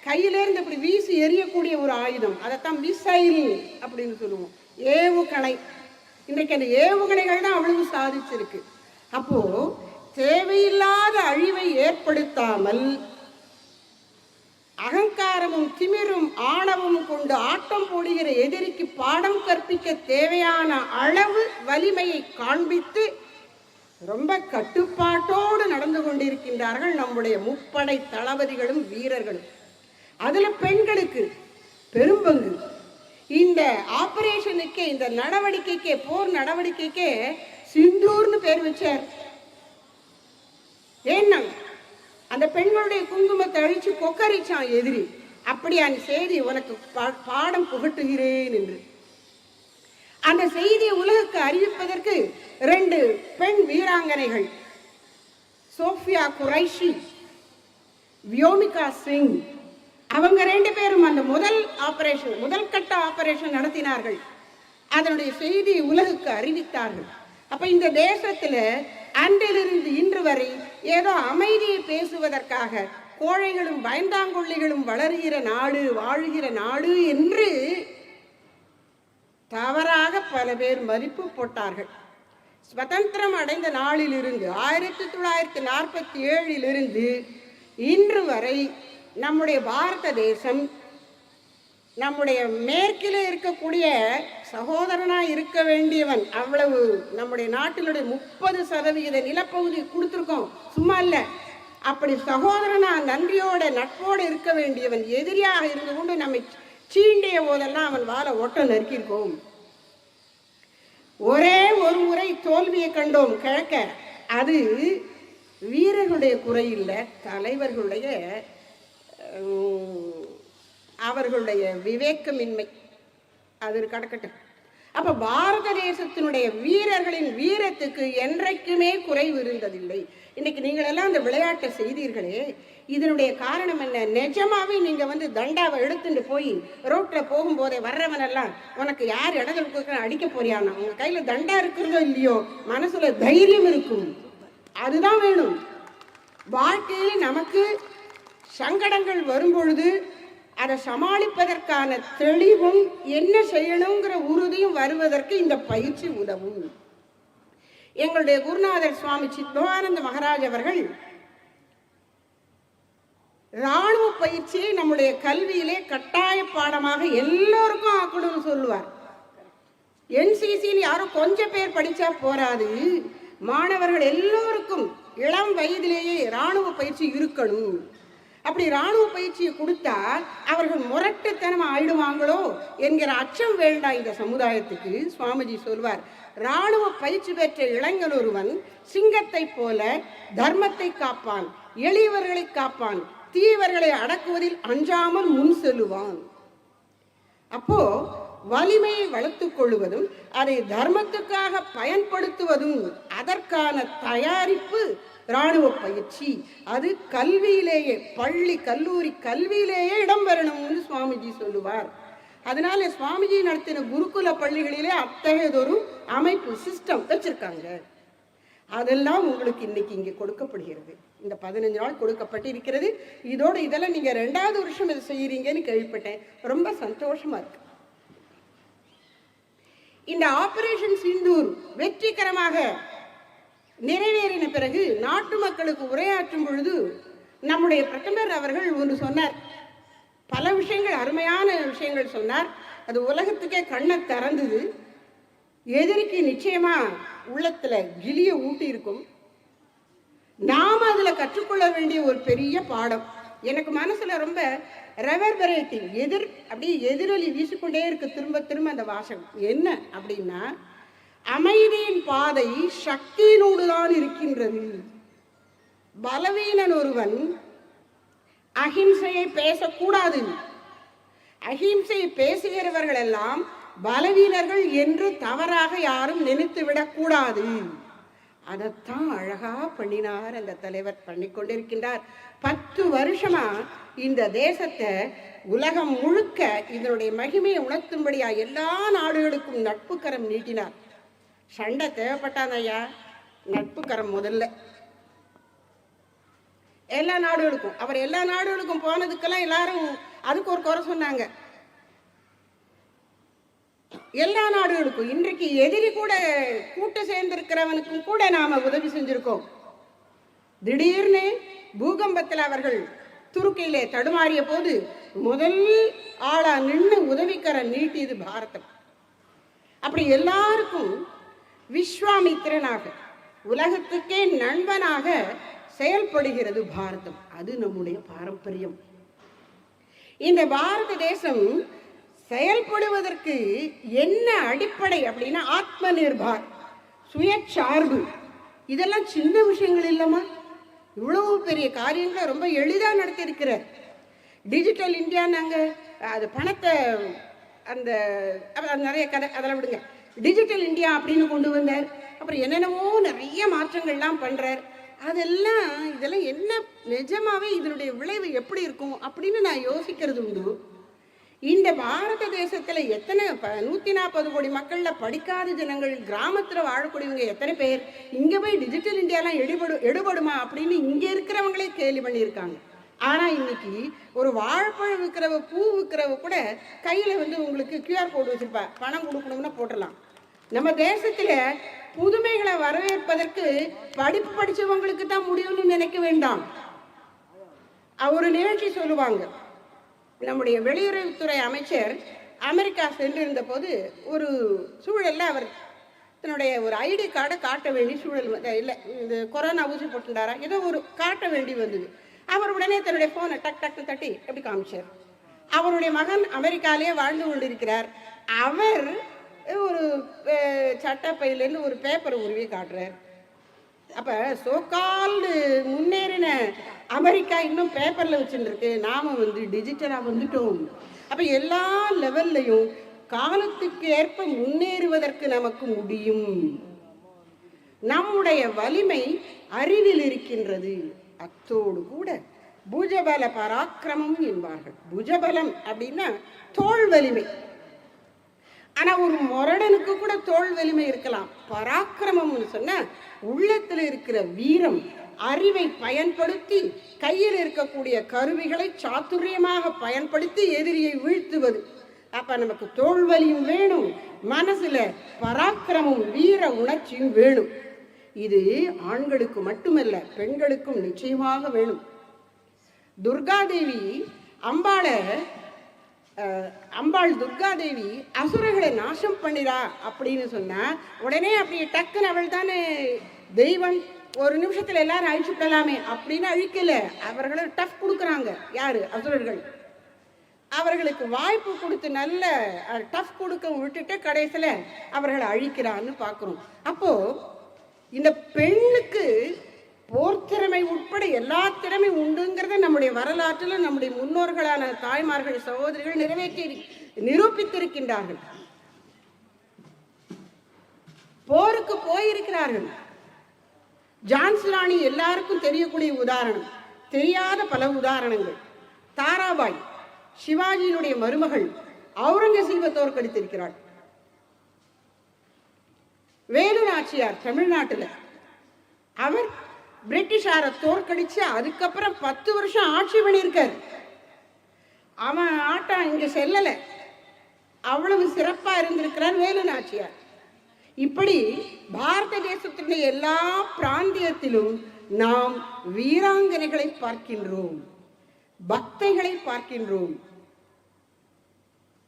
Speaker 6: கையிலேருந்து இப்படி வீசி எறியக்கூடிய ஒரு ஆயுதம். அதைத்தான் மிசைல் அப்படின்னு சொல்லுவோம். ஏவுகணை. இன்றைக்கு அந்த ஏவுகணைகள் தான் அவ்வளவு சாதிச்சிருக்கு. அப்போ தேவையில்லாத அழிவை ஏற்படுத்தாமல் அகங்காரமும் திமிரும் ஆணவமும் கொண்டு ஆட்டம் போடுகிற எதிரிக்கு பாடம் கற்பிக்க தேவையான அளவு வலிமையை காண்பித்து ரொம்ப கட்டுப்பாட்டோடு நடந்து கொண்டிருக்கின்றார்கள் நம்முடைய முப்படை தளபதிகளும் வீரர்களும். அதுல பெண்களுக்கு பெரும்பங்கு. இந்த ஆபரேஷனுக்கே, இந்த நடவடிக்கைக்கே, போர் நடவடிக்கைக்கே சிந்தூர்னு பேர் வச்சார். ஏன்னா அந்த பெண்களுடைய குங்குமத்தை அழிச்சு கொக்கரிச்சான் எதிரி. அப்படி அந்த செய்தி உனக்கு பாடம் புகட்டுகிறேன் என்று அந்த செய்தியை உலகுக்கு அறிவிப்பதற்கு 2 பெண் வீராங்கனைகள், சோஃபியா குரைஷி, வியோமிகா சிங், அவங்க 2 பேரும் அந்த முதல் கட்ட ஆபரேஷன் நடத்தினார்கள். அதனுடைய செய்தியை உலகுக்கு அறிவித்தார்கள். அப்ப இந்த தேசத்துல அன்றிலிருந்து இன்று வரை ஏதோ அமைதியை பேசுவதற்காக கோழைகளும் பயந்தாங்கொள்ளிகளும் வளர்கிற நாடு, வாழ்கிற நாடு என்று தவறாக பல பேர் மதிப்பு போட்டார்கள். சுதந்திரம் அடைந்த நாளிலிருந்து 1947 இன்று வரை நம்முடைய பாரத தேசம் நம்முடைய மேற்கிலே இருக்கக்கூடிய சகோதரனா இருக்க வேண்டியவன். அவ்வளவு நம்முடைய நாட்டினுடைய 30% நிலப்பகுதி கொடுத்துருக்கோம், சும்மா இல்ல. அப்படி சகோதரனா நன்றியோட நட்போடு இருக்க வேண்டியவன் எதிரியாக இருந்து கொண்டு நம்மை சீண்டிய போதெல்லாம் அவன் வாழ ஒட்ட நறுக்கியிருக்கோம். ஒரே ஒரு முறை தோல்வியை கண்டோம் கிழக்க. அது வீரர்களுடைய குறை இல்லை, தலைவர்களுடைய அவர்களுடைய விவேகமின்மை. அது கடக்கட்டும். அப்ப பாரத தேசத்தினுடைய வீரர்களின் வீரத்துக்கு என்றைக்குமே குறைவு இருந்ததில்லை. இன்னைக்கு நீங்கள் எல்லாம் அந்த விளையாட்டை செய்தீர்களே, இதனுடைய காரணம் என்ன? நிஜமாவே நீங்க தண்டாவை எடுத்துட்டு போய் ரோட்ல போகும்போதே வர்றவன் எல்லாம் உனக்கு யார் இடத்துல கொடுக்க அடிக்க போறியானா, உங்க கையில தண்டா இருக்கிறதோ இல்லையோ மனசுல தைரியம் இருக்கும். அதுதான் வேணும். வாழ்க்கையில நமக்கு சங்கடங்கள் வரும்பொழுது அதை சமாளிப்பதற்கான தெளிவும் என்ன செய்யணுங்கிற உறுதியும் வருவதற்கு இந்த பயிற்சி உதவும். எங்களுடைய குருநாதர் சுவாமி சித்பவானந்த மகாராஜ் அவர்கள் இராணுவ பயிற்சியை நம்முடைய கல்வியிலே கட்டாய பாடமாக எல்லோருக்கும் ஆக்கணும்னு சொல்லுவார். NCCன்னு யாரும் கொஞ்சம் பேர் படிச்சா போராது, மாணவர்கள் எல்லோருக்கும் இளம் வயதிலேயே இராணுவ பயிற்சி இருக்கணும். அப்படி இராணுவ பயிற்சியை கொடுத்தா அவர்கள் முரட்டுத்தனம் ஆயிடுவாங்களோ என்கிற அச்சம் வேண்டாம் இந்த சமுதாயத்துக்கு. சுவாமிஜி சொல்வார், இராணுவ பயிற்சி பெற்ற இளைஞன் ஒருவன் சிங்கத்தை போல தர்மத்தை காப்பான், எளியவர்களை காப்பான், தீவர்களை அடக்குவதில் அஞ்சாமல் முன் செல்லுவான். அப்போ வலிமையை வளர்த்துக் கொள்வதும் அதை தர்மத்துக்காக பயன்படுத்துவதும் அதற்கான தயாரிப்பு இராணுவ பயிற்சி அது கல்வியிலேயே, பள்ளி கல்லூரி கல்வியிலேயே இடம் பெறணும்னு சுவாமிஜி சொல்லுவார். அதனால சுவாமிஜி நடத்தின குருகுல பள்ளிகளிலே அத்தகையதொரு அமைப்பு சிஸ்டம் வச்சிருக்காங்க. அதெல்லாம் உங்களுக்கு இன்னைக்கு இங்கே கொடுக்கப்படுகிறது. இந்த 15 நாள் கொடுக்கப்பட்டிருக்கிறது. இதோட இதெல்லாம் நீங்க 2வது வருஷம் இதை செய்யறீங்கன்னு கேள்விப்பட்டேன். ரொம்ப சந்தோஷமா இருக்கு. இந்த ஆபரேஷன் சிந்தூர் வெற்றிகரமாக நிறைவேறின பிறகு நாட்டு மக்களுக்கு உரையாற்றும் பொழுது நம்முடைய பிரதமர் அவர்கள் ஒன்று சொன்னார். பல விஷயங்கள், அருமையான விஷயங்கள் சொன்னார். அது உலகத்துக்கே கண்ணை திறந்தது. எதிரிக்கு நிச்சயமா உள்ளத்துல கிளிய ஊட்டி இருக்கும். நாம அதுல கற்றுக்கொள்ள வேண்டிய ஒரு பெரிய பாடம். எனக்கு மனசுல ரொம்ப ரெவர்பரேட்டிங், அப்படியே எதிரொலி வீசிக்கொண்டே இருக்கு திரும்ப திரும்ப அந்த வாசகம். என்ன அப்படின்னா, அமைதியின் பாதை சக்தியினோடு தான் இருக்கின்றது. பலவீனன் ஒருவன் அஹிம்சையை பேசக்கூடாது. அஹிம்சையை பேசுகிறவர்கள் எல்லாம் பலவீனர்கள் என்று தவறாக யாரும் நினைத்து விடக்கூடாது. அதைத்தான் அழகா பண்ணினார் அந்த தலைவர், பண்ணிக்கொண்டிருக்கின்றார். 10 வருஷமா இந்த தேசத்தை உலகம் முழுக்க இதனுடைய மகிமையை உணர்த்தும்படியா எல்லா நாடுகளுக்கும் நட்பு கரம் நீட்டினார். சண்டை தேவைப்பட்டான் ஐயா, நட்பு கரம் முதல்ல எல்லா நாடுகளுக்கும். அவர் எல்லா நாடுகளுக்கும் போனதுக்கெல்லாம் எல்லாரும் அதுக்கு ஒரு குறை சொன்னாங்க. எல்லா நாடுகளுக்கும் இன்றைக்கு எதிரி கூட கூட்ட சேர்ந்திருக்கிறவனுக்கும் கூட நாம உதவி செஞ்சிருக்கோம். திடீர்னு பூகம்பத்தில் அவர்கள் துருக்கியிலே தடுமாறிய போது முதல் ஆளா நின்று உதவிக்கர நீட்டியது பாரதம். அப்படி எல்லாருக்கும் விஸ்வாமித்திரனாக, உலகத்துக்கே நண்பனாக செயல்படுகிறது பாரதம். அது நம்முடைய பாரம்பரியம். இந்த பாரத தேசம் செயல்படுவதற்கு என்ன அடிப்படை அப்படின்னா ஆத்ம நிர்பார், சுயசார்பு. இதெல்லாம் சின்ன விஷயங்கள் இல்லைம்மா. இவ்வளவு பெரிய காரியங்களை ரொம்ப எளிதா நடத்தி இருக்கிறார். டிஜிட்டல் இந்தியா, நாங்க அது பணத்தை அந்த நிறைய கதை அதெல்லாம் விடுங்க. டிஜிட்டல் இந்தியா அப்படின்னு கொண்டு வந்தார். அப்புறம் என்னென்னவோ நிறைய மாற்றங்கள்லாம் பண்றார். இதெல்லாம் என்ன நிஜமாவே இதனுடைய விளைவு எப்படி இருக்கும் அப்படின்னு நான் யோசிக்கிறது உண்டு. இந்த பாரத தேசத்துல எத்தனை 140 கோடி மக்கள்ல படிக்காத ஜனங்கள், கிராமத்துல வாழக்கூடியவங்க எத்தனை பேர் இங்க போய் டிஜிட்டல் இந்தியாலாம் எடுபடுமா அப்படின்னு இங்க இருக்கிறவங்களே கேள்வி பண்ணியிருக்காங்க. ஆனா இன்னைக்கு ஒரு வாழைப்பழம் விற்கிறவ, பூ விற்கிறவ கூட கையில உங்களுக்கு QR கோடு வச்சிருப்பா, பணம் கொடுக்கணும்னா போட்டலாம். நம்ம தேசத்துல புதுமைகளை வரவேற்பதற்கு படிப்பு படிச்சவங்களுக்கு தான் முடியும்னு நினைக்க வேண்டாம். ஒரு நிகழ்ச்சி சொல்லுவாங்க. நம்முடைய வெளியுறவுத்துறை அமைச்சர் அமெரிக்கா சென்றிருந்த போது ஒரு சூழல்ல அவர் தன்னுடைய ஒரு ஐடி கார்டை காட்ட வேண்டிய சூழல், இல்லை இந்த கொரோனா ஊசி போட்டுட்டாரா ஏதோ ஒரு காட்ட வேண்டி வந்தது. அவர் உடனே தன்னுடைய போனை டக் டக்குன்னு தட்டி எப்படி காமிச்சார். அவருடைய மகன் அமெரிக்காலேயே வாழ்ந்து கொண்டிருக்கிறார். அவர் ஒரு சட்டப்பையிலேருந்து ஒரு பேப்பரை உருவி காட்டுறார். அப்ப சோகால்டு முன்னேறின அமெரிக்கா இன்னும் பேப்பர்ல வச்சுருக்கு, நாம டிஜிட்டலா வந்துட்டோம். அப்ப எல்லா லெவல்லையும் காலத்துக்கு ஏற்ப முன்னேறுவதற்கு நமக்கு முடியும். நம்முடைய வலிமை அறிவில் இருக்கின்றது. அத்தோடு கூட புஜபல பராக்கிரமம் என்பார்கள். புஜபலம் அப்படின்னா தோல் வலிமை. ஆனா ஒரு முரடனுக்கு கூட தோல் வலிமை இருக்கலாம். பராக்கிரமம்னு சொன்னா உள்ளத்துல இருக்கிற வீரம், அறிவை பயன்படுத்தி கையில் இருக்கக்கூடிய கருவிகளை சாதுரியமாக பயன்படுத்தி எதிரியை வீழ்த்துவது. அப்ப நமக்கு தோல் வலியும் வேணும், மனசுல பராக்கிரமும் வீர உணர்ச்சியும் வேணும். இது ஆண்களுக்கு மட்டுமல்ல, பெண்களுக்கும் நிச்சயமாக வேணும். துர்காதேவி அம்பாள் துர்காதேவி அசுரர்களை நாசம் பண்ணிடா அப்படின்னு சொன்னா உடனே அப்படி டக்குன்னு அவள் தானே தெய்வம், ஒரு நிமிஷத்துல எல்லாரும் அழிச்சு விடலாமே அப்படின்னு அழிக்கல. அவர்களை டஃப் கொடுக்குறாங்க. யாரு? அசுரர்கள். அவர்களுக்கு வாய்ப்பு கொடுத்து நல்ல டஃப் கொடுக்க விட்டுட்டு கடைசியில அவர்களை அழிக்கிறான்னு பார்க்கிறோம். அப்போ இந்த பெண்ணுக்கு போர்த்திறமை உட்பட எல்லா திறமை உண்டுங்கிறத நம்முடைய வரலாற்றில் நம்முடைய முன்னோர்களான தாய்மார்கள், சகோதரிகள் நிரூபித்திருக்கின்றார்கள். போருக்கு போயிருக்கிறார்கள். ஜான்சி எல்லாருக்கும் தெரியக்கூடிய உதாரணம், தெரியாத பல உதாரணங்கள். தாராபாய் சிவாஜியினுடைய மருமகள், அவுரங்கசீபை தோற்கடித்திருக்கிறாள். வேலு நாச்சியார் தமிழ்நாட்டில், அவர் பிரிட்டிஷாரை தோற்கடிச்சு அதுக்கப்புறம் 10 வருஷம் ஆட்சி பண்ணியிருக்காரு. அவன் ஆட்டம் இங்க செல்லலை, அவ்வளவு சிறப்பா இருந்திருக்கிறார் வேலு நாச்சியார். இப்படி பாரத தேசத்தினுடைய எல்லா பிராந்தியத்திலும் நாம் வீராங்கனைகளை பார்க்கின்றோம், பக்தைகளை பார்க்கின்றோம்.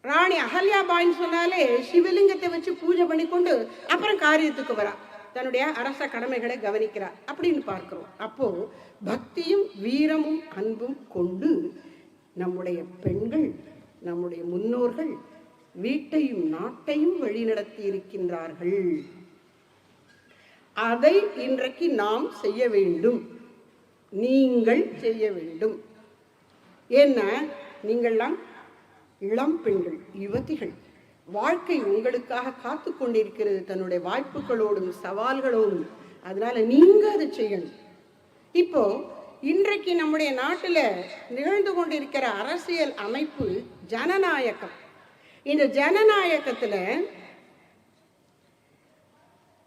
Speaker 6: ராணி அகல்யாபாயின்னு சொன்னாலே சிவலிங்கத்தை வச்சு பூஜை பண்ணி கொண்டு அப்புறம் காரியத்துக்கு வரா, தன்னுடைய அரச கடமைகளை கவனிக்கிறார் அப்படின்னு பார்க்கிறோம். அப்போ பக்தியும் வீரமும் அன்பும் கொண்டு நம்முடைய பெண்கள், நம்முடைய முன்னோர்கள் வீட்டையும் நாட்டையும் வழிநடத்தி இருக்கின்றார்கள். அதை இன்றைக்கு நாம் செய்ய வேண்டும், நீங்கள் செய்ய வேண்டும். ஏன்னா நீங்கள்லாம் இளம் பெண்கள், யுவதிகள். வாழ்க்கை உங்களுக்காக காத்து கொண்டிருக்கிறது, தன்னுடைய வாய்ப்புகளோடும் சவால்களோடும். அதனால நீங்க அதை செய்யணும். இப்போ இன்றைக்கு நம்முடைய நாட்டில் நிகழ்ந்து கொண்டிருக்கிற அரசியல் அமைப்பு ஜனநாயகம். இந்த ஜனநாயகத்துல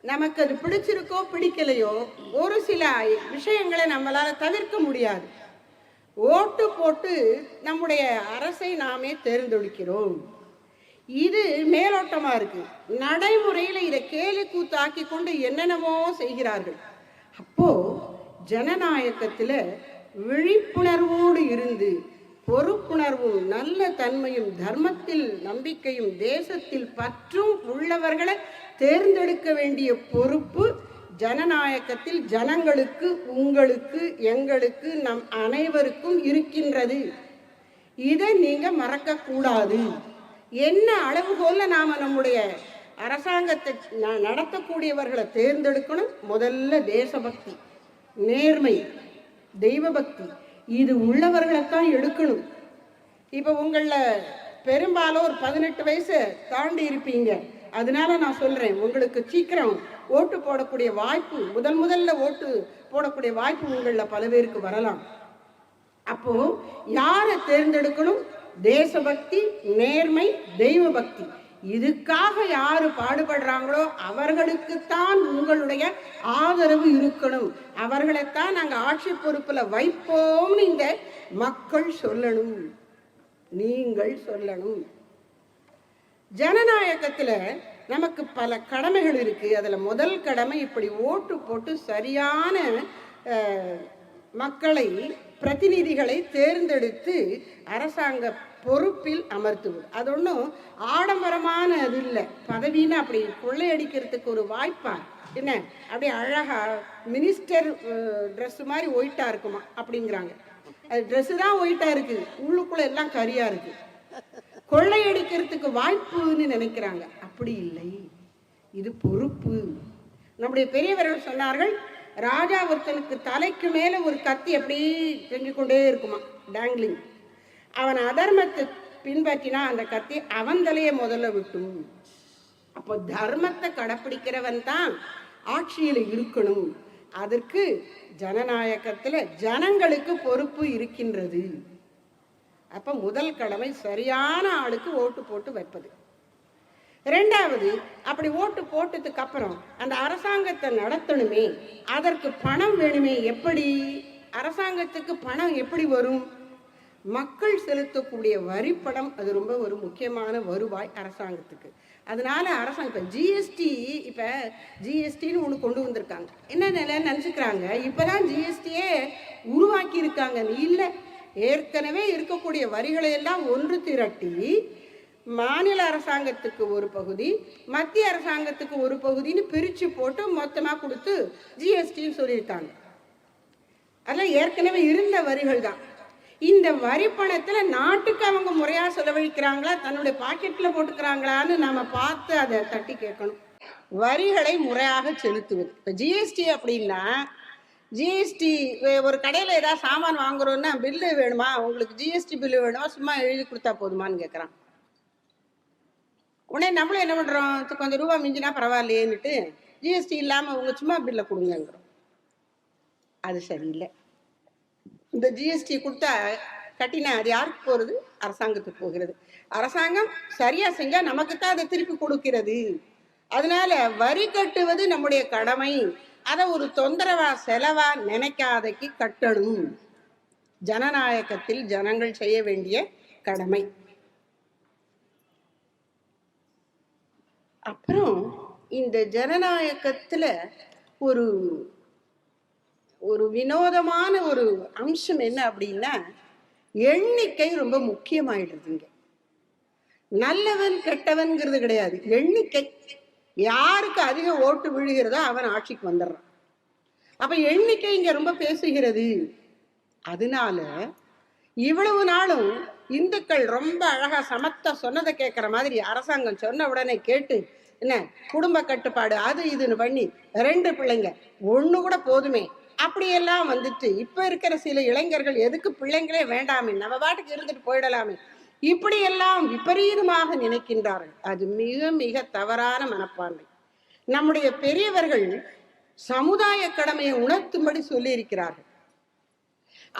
Speaker 6: நமக்கு அது பிடிச்சிருக்கோ பிடிக்கலையோ ஒரு சில விஷயங்களை நம்மளால தவிர்க்க முடியாது. ஓட்டு போட்டு நம்முடைய அரசை நாமே தேர்ந்தெடுக்கிறோம். இது மேலோட்டமா இருக்கு. நடைமுறையில இதை கேலி கூத்தாக்கி கொண்டு என்னென்னமோ செய்கிறார்கள். அப்போ ஜனநாயகத்துல விழிப்புணர்வோடு இருந்து பொறுப்புணர்வும் நல்ல தன்மையும் தர்மத்தில் நம்பிக்கையும் தேசத்தில் பற்றும் உள்ளவர்களை தேர்ந்தெடுக்க வேண்டிய பொறுப்பு ஜனநாயகத்தில் ஜனங்களுக்கு, உங்களுக்கு, எங்களுக்கு, நம் அனைவருக்கும் இருக்கின்றது. இதை நீங்க மறக்க கூடாது. என்ன அளவுகோல நாம நம்முடைய அரசாங்கத்தை நடத்தக்கூடியவர்களை தேர்ந்தெடுக்கணும். முதல்ல தேசபக்தி, நேர்மை, தெய்வ பக்தி, இது உள்ளவர்களைத்தான் எடுக்கணும். இப்போ உங்களில் பெரும்பாலும் ஒரு 18 வயசு தாண்டி இருப்பீங்க. அதனால நான் சொல்றேன், உங்களுக்கு சீக்கிரம் ஓட்டு போடக்கூடிய வாய்ப்பு, முதல்ல ஓட்டு போடக்கூடிய வாய்ப்பு உங்களில் பல பேருக்கு வரலாம். அப்போ யாரை தேர்ந்தெடுக்கணும்? தேசபக்தி, நேர்மை, தெய்வ பக்தி. இதுக்காக யாரு பாடுபடுறாங்களோ அவர்களுக்குத்தான் உங்களுடைய ஆதரவு இருக்கணும். அவர்களைத்தான் நாங்க ஆட்சி பொறுப்புல வைப்போம்னு இந்த மக்கள் சொல்லணும், நீங்கள் சொல்லணும். ஜனநாயகத்துல நமக்கு பல கடமைகள் இருக்கு. அதுல முதல் கடமை இப்படி ஓட்டு போட்டு சரியான மக்களை, பிரதிநிதிகளை தேர்ந்தெடுத்து அரசாங்க பொறுப்பில் அமர்த்துவது. அது ஒன்றும் ஆடம்பரமான அது இல்லை. பதவின்னு அப்படி கொள்ளையடிக்கிறதுக்கு ஒரு வாய்ப்பா என்ன, அப்படியே அழகா மினிஸ்டர் ட்ரெஸ் மாதிரி ஒயிட்டா இருக்குமா அப்படிங்கிறாங்க. அது ட்ரெஸ்ஸு தான் ஒயிட்டா இருக்கு, உள்ளுக்குள்ள எல்லாம் கரியா இருக்கு. கொள்ளையடிக்கிறதுக்கு வாய்ப்புன்னு நினைக்கிறாங்க. அப்படி இல்லை, இது பொறுப்பு. நம்முடைய பெரியவர்கள் சொன்னார்கள், ராஜா ஒருத்தனுக்கு தலைக்கு மேல ஒரு கத்தி அப்படி செஞ்சு கொண்டே இருக்குமா, டேங்லிங். அவன் அதர்மத்தை பின்பற்றினா அந்த கத்தி அவன் தலையை முதல்ல விட்டும். அப்போ தர்மத்தை கடைப்பிடிக்கிறவன் தான் ஆட்சியில் இருக்கணும். அதற்கு ஜனநாயகத்துல ஜனங்களுக்கு பொறுப்பு இருக்கின்றது. அப்ப முதல் கடமை சரியான ஆளுக்கு ஓட்டு போட்டு வைப்பது. ரெண்டாவது, அப்படி ஓட்டு போட்டதுக்கு அப்புறம் அந்த அரசாங்கத்தை நடத்தணுமே, அதற்கு பணம் வேணுமே. எப்படி அரசாங்கத்துக்கு பணம் எப்படி வரும்? மக்கள் செலுத்தக்கூடிய வரிப்படம், அது ரொம்ப ஒரு முக்கியமான வருவாய் அரசாங்கத்துக்கு. அதனால அரசாங்கம் இப்போ ஜிஎஸ்டின்னு ஒன்று கொண்டு வந்திருக்காங்க. என்ன நிலைன்னு நினச்சிக்கிறாங்க, இப்போதான் ஜிஎஸ்டியே உருவாக்கி இருக்காங்க. இல்லை, ஏற்கனவே இருக்கக்கூடிய வரிகளை எல்லாம் ஒன்று திரட்டி மாநில அரசாங்கத்துக்கு ஒரு பகுதி, மத்திய அரசாங்கத்துக்கு ஒரு பகுதின்னு பிரித்து போட்டு மொத்தமாக கொடுத்து ஜிஎஸ்டின்னு சொல்லியிருக்காங்க. அதெல்லாம் ஏற்கனவே இருந்த வரிகள் தான். இந்த வரி பணத்துல நாட்டுக்கு அவங்க முறையா செலவழிக்கிறாங்களா, தன்னுடைய பாக்கெட்ல போட்டுக்கிறாங்களான்னு நாம பார்த்து அதை தட்டி கேட்கணும். வரிகளை முறையாக செலுத்துவது. இப்போ ஜிஎஸ்டி அப்படின்னா, ஜிஎஸ்டி ஒரு கடையில் ஏதாவது சாமான் வாங்குறோன்னா பில்லு வேணுமா, உங்களுக்கு ஜிஎஸ்டி பில்லு வேணுமா, சும்மா எழுதி கொடுத்தா போதுமான்னு கேட்குறான். உடனே நம்மளும் என்ன பண்ணுறோம், கொஞ்சம் ரூபா மிஞ்சினா பரவாயில்லையேன்னுட்டு ஜிஎஸ்டி இல்லாமல் அவங்க சும்மா பில்லை கொடுங்கங்கிறோம். அது சரியில்லை. இந்த ஜிஎஸ்டி கொடுத்தா கட்டினா அது யாருக்கு போகிறது? அரசாங்கத்துக்கு போகிறது. அரசாங்கம் சரியா செஞ்சா நமக்கு தான் அதை திருப்பி கொடுக்கிறது. அதனால வரி கட்டுவது நம்முடைய கடமை. அதை ஒரு தொந்தரவா செலவா நினைக்காதக்கு கட்டணும். ஜனநாயகத்தில் ஜனங்கள் செய்ய வேண்டிய கடமை. அப்புறம் இந்த ஜனநாயகத்துல ஒரு ஒரு வினோதமான ஒரு அம்சம் என்ன அப்படின்னா, எண்ணிக்கை ரொம்ப முக்கியமாயிடுதுங்க. நல்லவன் கெட்டவன்கிறது கிடையாது, எண்ணிக்கை. யாருக்கு அதிக ஓட்டு விழுகிறதோ அவன் ஆட்சிக்கு வந்துடுறான். அப்ப எண்ணிக்கை இங்க ரொம்ப பேசுகிறது. அதனால இவ்வளவு நாளும் இந்துக்கள் ரொம்ப அழகா சமத்தா சொன்னதை கேட்கிற மாதிரி அரசாங்கம் சொன்ன உடனே கேட்டு என்ன குடும்ப கட்டுப்பாடு அது இதுன்னு பண்ணி 2 பிள்ளைங்க 1 கூட போதுமே அப்படியெல்லாம் வந்துட்டு இப்ப இருக்கிற சில இளைஞர்கள் எதுக்கு பிள்ளைங்களே வேண்டாமே, நம்ம பாட்டுக்கு இருந்துட்டு போயிடலாமே, இப்படியெல்லாம் விபரீதமாக நினைக்கின்றார்கள். அது மிக மிக தவறான மனப்பான்மை. நம்முடைய பெரியவர்கள் சமுதாய கடமையை உணர்த்தும்படி சொல்லி இருக்கிறார்கள்.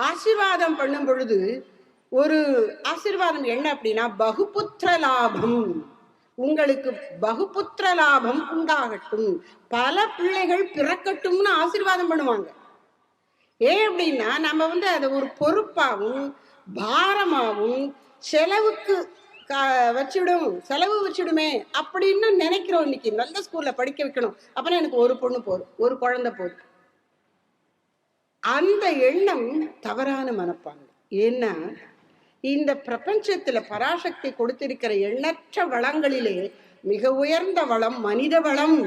Speaker 6: ஆசீர்வாதம் பண்ணும் பொழுது ஒரு ஆசீர்வாதம் என்ன அப்படின்னா, பகுபுத்திர லாபம், உங்களுக்கு பகுபுத்திர லாபம் உண்டாகட்டும், பல பிள்ளைகள் பிறக்கட்டும்னு ஆசீர்வாதம் பண்ணுவாங்க. ஏன் அப்படின்னா நம்ம அதை ஒரு பொறுப்பாகவும் பாரமாகவும் செலவுக்கு செலவு வச்சிடுமே அப்படின்னு நினைக்கிறோம். இன்னைக்கு நல்ல ஸ்கூல்ல படிக்க வைக்கணும், அப்பனா எனக்கு ஒரு பொண்ணு போதும், ஒரு குழந்தை போதும். அந்த எண்ணம் தவறான மனப்பான்மை. ஏன்னா இந்த பிரபஞ்சத்துல பராசக்தி கொடுத்திருக்கிற எண்ணற்ற வளங்களிலே மிக உயர்ந்த வளம் மனித வளம்.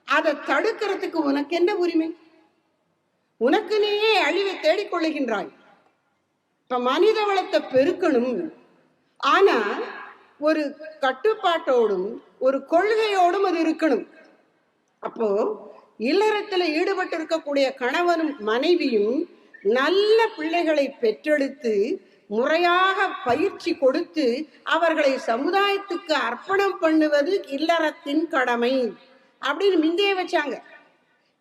Speaker 6: அதை தடுக்கிறதுக்கு உனக்கு என்ன உரிமை? உனக்கு நீயே அழிவை தேடிக்கொள்ளுகின்றாய். இப்ப மனித வளத்தை பெருக்கணும், ஆனா ஒரு கட்டுப்பாட்டோடும் ஒரு கொள்கையோடும் அது இருக்கணும். அப்போ இல்லறத்துல ஈடுபட்டு இருக்கக்கூடிய கணவனும் மனைவியும் நல்ல பிள்ளைகளை பெற்றெடுத்து முறையாக பயிற்சி கொடுத்து அவர்களை சமுதாயத்துக்கு அர்ப்பணம் பண்ணுவது இல்லறத்தின் கடமை அப்படின்னு முந்தைய வச்சாங்க.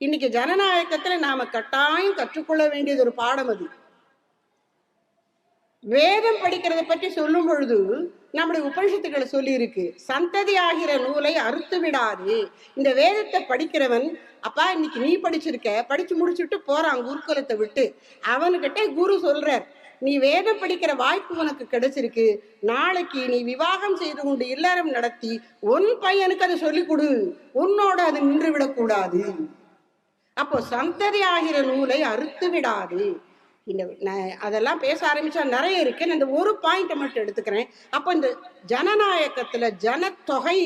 Speaker 6: இன்னைக்கு ஜனநாயகத்துல நாம கட்டாயம் கற்றுக்கொள்ள வேண்டியது ஒரு பாடம். அது வேதம் படிக்கிறத பற்றி சொல்லும் பொழுது நம்முடைய உபனிஷத்துக்களை சொல்லி இருக்கு, சந்ததி ஆகிற நூலை அறுத்து விடாது. இந்த வேதத்தை படிக்கிறவன், அப்பா இன்னைக்கு நீ படிச்சிருக்க, படிச்சு முடிச்சுட்டு போறான் குருகுலத்தை விட்டு, அவனுக்கிட்ட குரு சொல்றார், நீ வேதம் படிக்கிற வாய்ப்பு உனக்கு கிடைச்சிருக்கு, நாளைக்கு நீ விவாகம் செய்து கொண்டு இல்லறம் நடத்தி உன் பையனுக்கு அதை சொல்லிக் கொடு, உன்னோட அது நின்று விடக்கூடாது. அப்போ சந்ததி ஆகிற நூலை அறுத்து விடாது. அதெல்லாம் பேச ஆரம்பிச்சா நிறைய இருக்கு, இந்த ஒரு பாயிண்ட மட்டும் எடுத்துக்கிறேன். அப்ப இந்த ஜனநாயகத்துல ஜனத்தொகை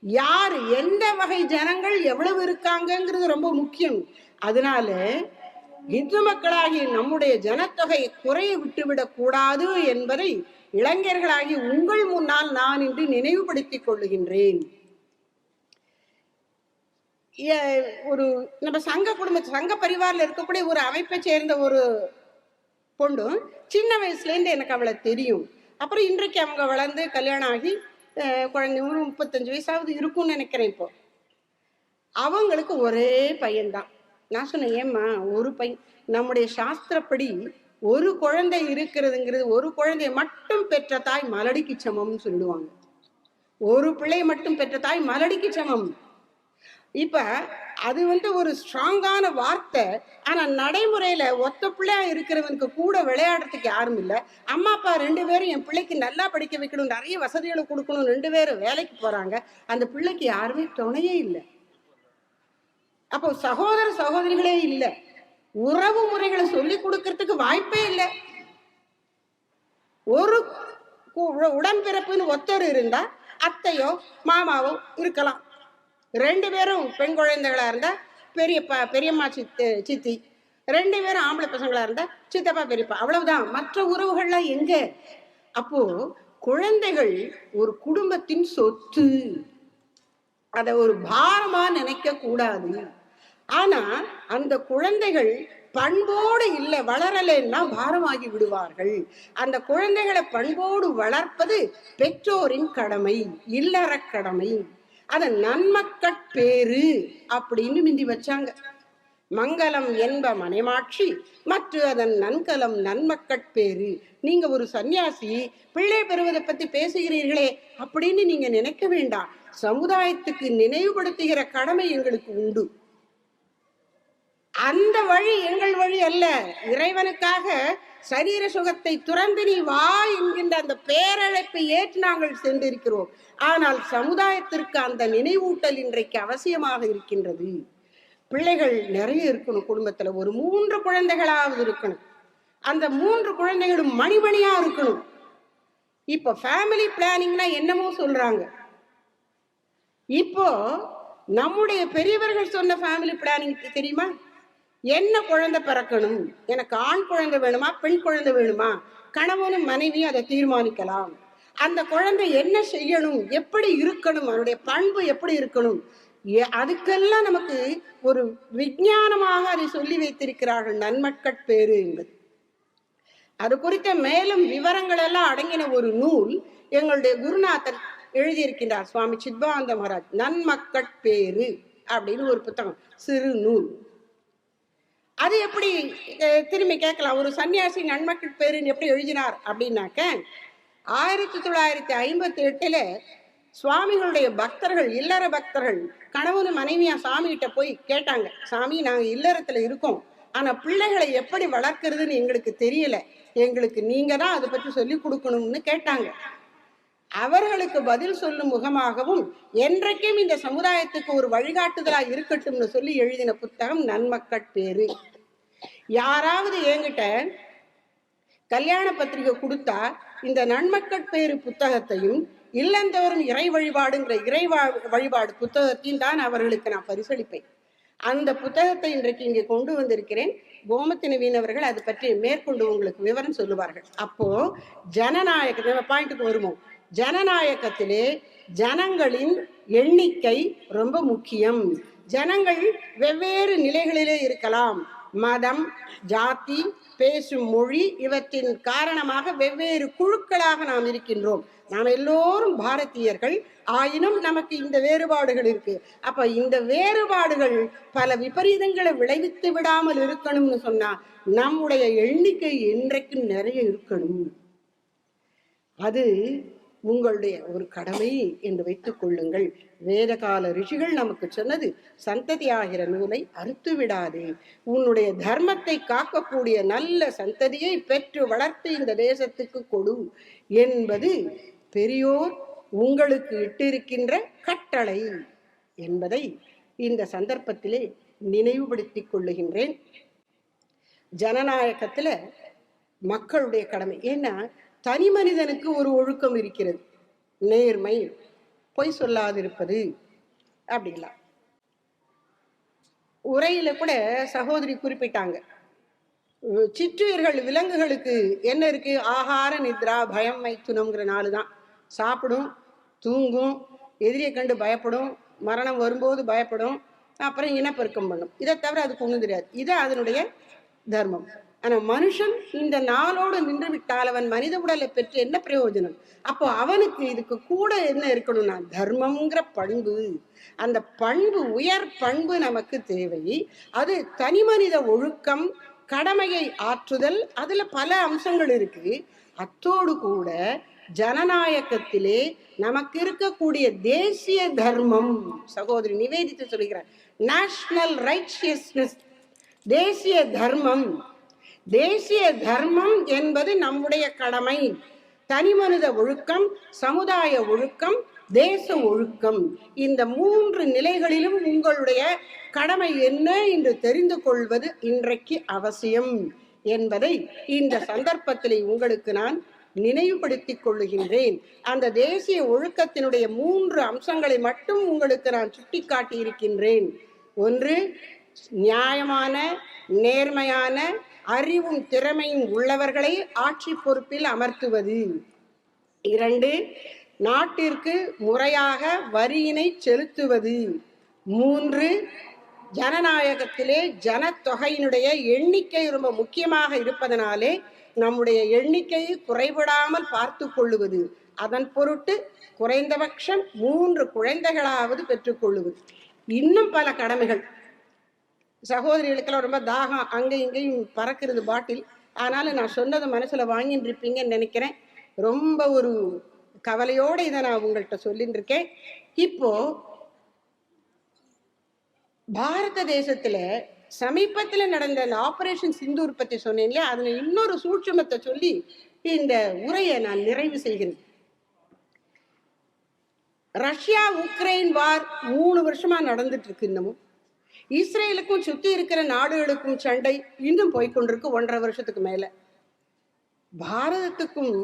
Speaker 6: யாரு, எந்த வகை ஜனங்கள் எவ்வளவு இருக்காங்கிறது ரொம்ப முக்கியம். அதனால இந்து மக்களாகிய நம்முடைய ஜனத்தொகையை குறைய விட்டுவிடக் கூடாது என்பதை இளைஞர்களாகி உங்கள் முன்னால் நான் இன்று நினைவுபடுத்திக் கொள்ளுகின்றேன். ஒரு நம்ம சங்க பரிவாரில் இருக்கக்கூடிய ஒரு அமைப்பை சேர்ந்த ஒரு பொண்ணு, சின்ன வயசுல இருந்து எனக்கு அவளை தெரியும். அப்புறம் இன்றைக்கு அவங்க வளர்ந்து கல்யாணம் ஆகி குழந்தை ஒரு 35 வயசாவது இருக்கும்னு நினைக்கிறேன். இப்போ அவங்களுக்கு ஒரே பையன்தான். நான் சொன்னேன், ஏம்மா ஒரு பையன், நம்முடைய சாஸ்திரப்படி ஒரு குழந்தை இருக்கிறதுங்கிறது, ஒரு குழந்தைய மட்டும் பெற்ற தாய் மலடிக்கு சமம்னு சொல்லிடுவாங்க. ஒரு பிள்ளையை மட்டும் பெற்ற தாய் மலடிக்கு சமம். இப்ப அது ஒரு ஸ்ட்ராங்கான வார்த்தை. ஆனா நடைமுறையில ஒத்த பிள்ளையா இருக்கிறவனுக்கு கூட விளையாடுறதுக்கு யாரும் இல்லை. அம்மா அப்பா 2 பேரும் என் பிள்ளைக்கு நல்லா படிக்க வைக்கணும், நிறைய வசதிகளை கொடுக்கணும், 2 பேரும் வேலைக்கு போறாங்க, அந்த பிள்ளைக்கு யாருமே துணையே இல்லை. அப்போ சகோதர சகோதரிகளே இல்லை, உறவு முறைகளை சொல்லி கொடுக்கறதுக்கு வாய்ப்பே இல்லை. ஒரு உடன்பிறப்புன்னு ஒத்தர் இருந்தா அத்தையோ மாமாவோ இருக்கலாம். 2 பேரும் பெண் குழந்தைகளா இருந்தா பெரியப்பா பெரியம்மா சித்தி, 2 பேரும் ஆம்பளை பசங்களா இருந்தா சித்தப்பா பெரியப்பா, அவ்வளவுதான். மற்ற உறவுகள்லாம் எங்க? அப்போ குழந்தைகள் ஒரு குடும்பத்தின் சொத்து, அதை ஒரு பாரமா நினைக்க கூடாது. ஆனா அந்த குழந்தைகள் பண்போடு இல்லை வளரலைன்னா பாரமாகி விடுவார்கள். அந்த குழந்தைகளை பண்போடு வளர்ப்பது பெற்றோரின் கடமை, இல்லற கடமை. அத நன்மக்கட்பேறு அப்படின்னு மிந்தி வச்சாங்க. மங்களம் என்ப மனைமாட்சி மற்ற அதன் நன்கலம் நன்மக்கட்பேறு. நீங்க ஒரு சன்னியாசி பிள்ளை பெறுவதை பத்தி பேசுகிறீர்களே அப்படின்னு நீங்க நினைக்க வேண்டாம். சமுதாயத்துக்கு நினைவுபடுத்துகிற கடமை எங்களுக்கு உண்டு. அந்த வழி எங்கள் வழி அல்ல. இறைவனுக்காக சரீர சுகத்தை துறந்து நீ வா என்கின்ற அந்த பேரழைப்பை ஏற்று நாங்கள் சென்றிருக்கிறோம். ஆனால் சமுதாயத்திற்கு அந்த நினைவூட்டல் இன்றைக்கு அவசியமாக இருக்கின்றது. பிள்ளைகள் நிறைய இருக்கணும் குடும்பத்துல. ஒரு 3 குழந்தைகளாவது இருக்கணும். அந்த 3 குழந்தைகளும் மணிமணியா இருக்கணும். இப்போ ஃபேமிலி பிளானிங்னா என்னமோ சொல்றாங்க. இப்போ நம்முடைய பெரியவர்கள் சொன்ன ஃபேமிலி பிளானிங் தெரியுமா? என்ன குழந்தை பிறக்கணும், எனக்கு ஆண் குழந்தை வேணுமா பெண் குழந்தை வேணுமா, கணவனும் மனைவியும் அதை தீர்மானிக்கலாம். அந்த குழந்தை என்ன செய்யணும், எப்படி இருக்கணும், அவனுடைய பண்பு எப்படி இருக்கணும், அதுக்கெல்லாம் நமக்கு ஒரு விஞ்ஞானமாக அதை சொல்லி வைத்திருக்கிறார்கள். நன்மக்கட்பேறு என்பது. அது குறித்த மேலும் விவரங்கள் எல்லாம் அடங்கின ஒரு நூல் எங்களுடைய குருநாதர் எழுதியிருக்கின்றார், சுவாமி சித்பவானந்த மகாராஜ். நன்மக்கட்பேறு அப்படின்னு ஒரு புத்தகம், சிறு நூல். அது எப்படி திரும்பி கேட்கலாம், ஒரு சன்னியாசி நன்மக்கட்பேருன்னு எப்படி எழுதினார் அப்படின்னாக்க, 1958 சுவாமிகளுடைய பக்தர்கள், இல்லற பக்தர்கள் கணவனும் மனைவியா சாமி கிட்ட போய் கேட்டாங்க, சாமி நாங்க இல்லறத்துல இருக்கோம், ஆனா பிள்ளைகளை எப்படி வளர்க்கறதுன்னு எங்களுக்கு தெரியல, எங்களுக்கு நீங்க தான் அதை பற்றி சொல்லி கொடுக்கணும்னு கேட்டாங்க. அவர்களுக்கு பதில் சொல்லும் முகமாகவும் என்றைக்கும் இந்த சமுதாயத்துக்கு ஒரு வழிகாட்டுதலா இருக்கட்டும்னு சொல்லி எழுதின புத்தகம் நன்மக்கட்பேறு. யாராவது என்கிட்ட கல்யாண பத்திரிகை கொடுத்தா இந்த நன்மக்கட்பேறு புத்தகத்தையும் இல்லந்தோறும் இறை வழிபாடுங்கிற இறை வழிபாடு புத்தகத்தையும் தான் அவர்களுக்கு நான் பரிசளிப்பேன். அந்த புத்தகத்தை இன்றைக்கு இங்கே கொண்டு வந்திருக்கிறேன். கோமதி நவீன் அவர்கள் அது பற்றி மேற்கொண்டு உங்களுக்கு விவரம் சொல்லுவார்கள். அப்போ ஜனநாயக பாயிண்ட்டுக்கு வருவோம். ஜனநாயகத்திலே ஜனங்களின் எண்ணிக்கை ரொம்ப முக்கியம். ஜனங்கள் வெவ்வேறு நிலைகளிலே இருக்கலாம். மதம், ஜாதி, பேசும் மொழி இவற்றின் காரணமாக வெவ்வேறு குழுக்களாக நாம் இருக்கின்றோம். நாம் எல்லோரும் பாரதியர்கள், ஆயினும் நமக்கு இந்த வேறுபாடுகள் இருக்கு. அப்ப இந்த வேறுபாடுகள் பல விபரீதங்களை விளைவித்து விடாமல் இருக்கணும்னு சொன்னா நம்முடைய எண்ணிக்கை என்றைக்கு நிறைய இருக்கணும். அது உங்களுடைய ஒரு கடமை என்று வைத்துக் கொள்ளுங்கள். வேதகால ரிஷிகள் நமக்கு சொன்னது, சந்ததி ஆகிற நூலை அறுத்து விடாதே, உன்னுடைய தர்மத்தை காக்கக்கூடிய நல்ல சந்ததியை பெற்று வளர்த்து இந்த தேசத்துக்கு கொடு என்பது பெரியோர் உங்களுக்கு இட்டிருக்கின்ற கட்டளை என்பதை இந்த சந்தர்ப்பத்திலே நினைவுபடுத்திக் கொள்ளுகின்றேன். ஜனநாயகத்துல மக்களுடைய கடமை, ஏன்னா தனி மனிதனுக்கு ஒரு ஒழுக்கம் இருக்கிறது, நேர்மை, பொய் சொல்லாதிருப்பது அப்படிலாம். உரையில கூட சகோதரி குறிப்பிட்டாங்க, சிற்றுயிர்கள் விலங்குகளுக்கு என்ன இருக்கு, ஆகார நித்ரா பயம் மைத்துனம்ங்கிற 4 தான். சாப்பிடும், தூங்கும், எதிரியை கண்டு பயப்படும், மரணம் வரும்போது பயப்படும், அப்புறம் இனப்பெருக்கம் பண்ணும். இதை தவிர அதுக்கு ஒன்றும் தெரியாது. இது அதனுடைய தர்மம். ஆனா மனுஷன் இந்த நாளோடு நின்று விட்டால் அவன் மனித உடலை பெற்று என்ன பிரயோஜனம்? அப்போ அவனுக்கு இதுக்கு கூட என்ன இருக்கணும்னா தர்மம்ங்கிற பண்பு. அந்த பண்பு, உயர் பண்பு நமக்கு தேவை. அது தனி மனித ஒழுக்கம், கடமையை ஆற்றுதல், அதுல பல அம்சங்கள் இருக்கு. அத்தோடு கூட ஜனநாயகத்திலே நமக்கு இருக்கக்கூடிய தேசிய தர்மம், சகோதரி நிவேதித்து சொல்கிறார், நேஷனல் ரைட்சியஸ்னஸ், தேசிய தர்மம். தேசிய தர்மம் என்பது நம்முடைய கடமை. தனி மனித ஒழுக்கம், சமுதாய ஒழுக்கம், தேச ஒழுக்கம், இந்த 3 நிலைகளிலும் உங்களுடைய கடமை என்ன என்று தெரிந்து கொள்வது இன்றைக்கு அவசியம் என்பதை இந்த சந்தர்ப்பத்தில் உங்களுக்கு நான் நினைவுபடுத்திக் கொள்ளுகின்றேன். அந்த தேசிய ஒழுக்கத்தினுடைய 3 அம்சங்களை மட்டும் உங்களுக்கு நான் சுட்டிக்காட்டி இருக்கின்றேன். 1, நியாயமான, நேர்மையான, அறிவும் திறமையும் உள்ளவர்களை ஆட்சி பொறுப்பில் அமர்த்துவது. 2, நாட்டிற்கு முறையாக வரியினை செலுத்துவது. 3, ஜனநாயகத்திலே ஜனத்தொகையினுடைய எண்ணிக்கை ரொம்ப முக்கியமாக இருப்பதனாலே நம்முடைய எண்ணிக்கையை குறைபடாமல் பார்த்து கொள்ளுவது. அதன் பொருட்டு குறைந்தபட்சம் 3 குழந்தைகளாவது பெற்றுக்கொள்ளுவது. இன்னும் பல கடமைகள். சகோதரிகளுக்கெல்லாம் ரொம்ப தாகம் அங்கே இங்கேயும் பறக்கிறது பாட்டில். ஆனாலும் நான் சொன்னதை மனசில் வாங்கிட்டு இருப்பீங்கன்னு நினைக்கிறேன். ரொம்ப ஒரு கவலையோடு இதை நான் உங்கள்கிட்ட சொல்லிட்டு இருக்கேன். இப்போ பாரத தேசத்துல சமீபத்துல நடந்த ஆபரேஷன் சிந்தூர் பத்தி சொன்னேன் இல்லையா, அதுல இன்னொரு சூட்சுமத்தை சொல்லி இந்த உரையை நான் நிறைவு செய்கிறேன். ரஷ்யா உக்ரைன் வார் 3 வருஷமா நடந்துட்டு இருக்கு. இன்னமும் இஸ்ரேலுக்கும் சுத்தி இருக்கிற நாடுகளுக்கும் சண்டை இன்னும் போய்கொண்டிருக்கு. 1.5 வருஷத்துக்கு மேல பாரதத்துக்கும்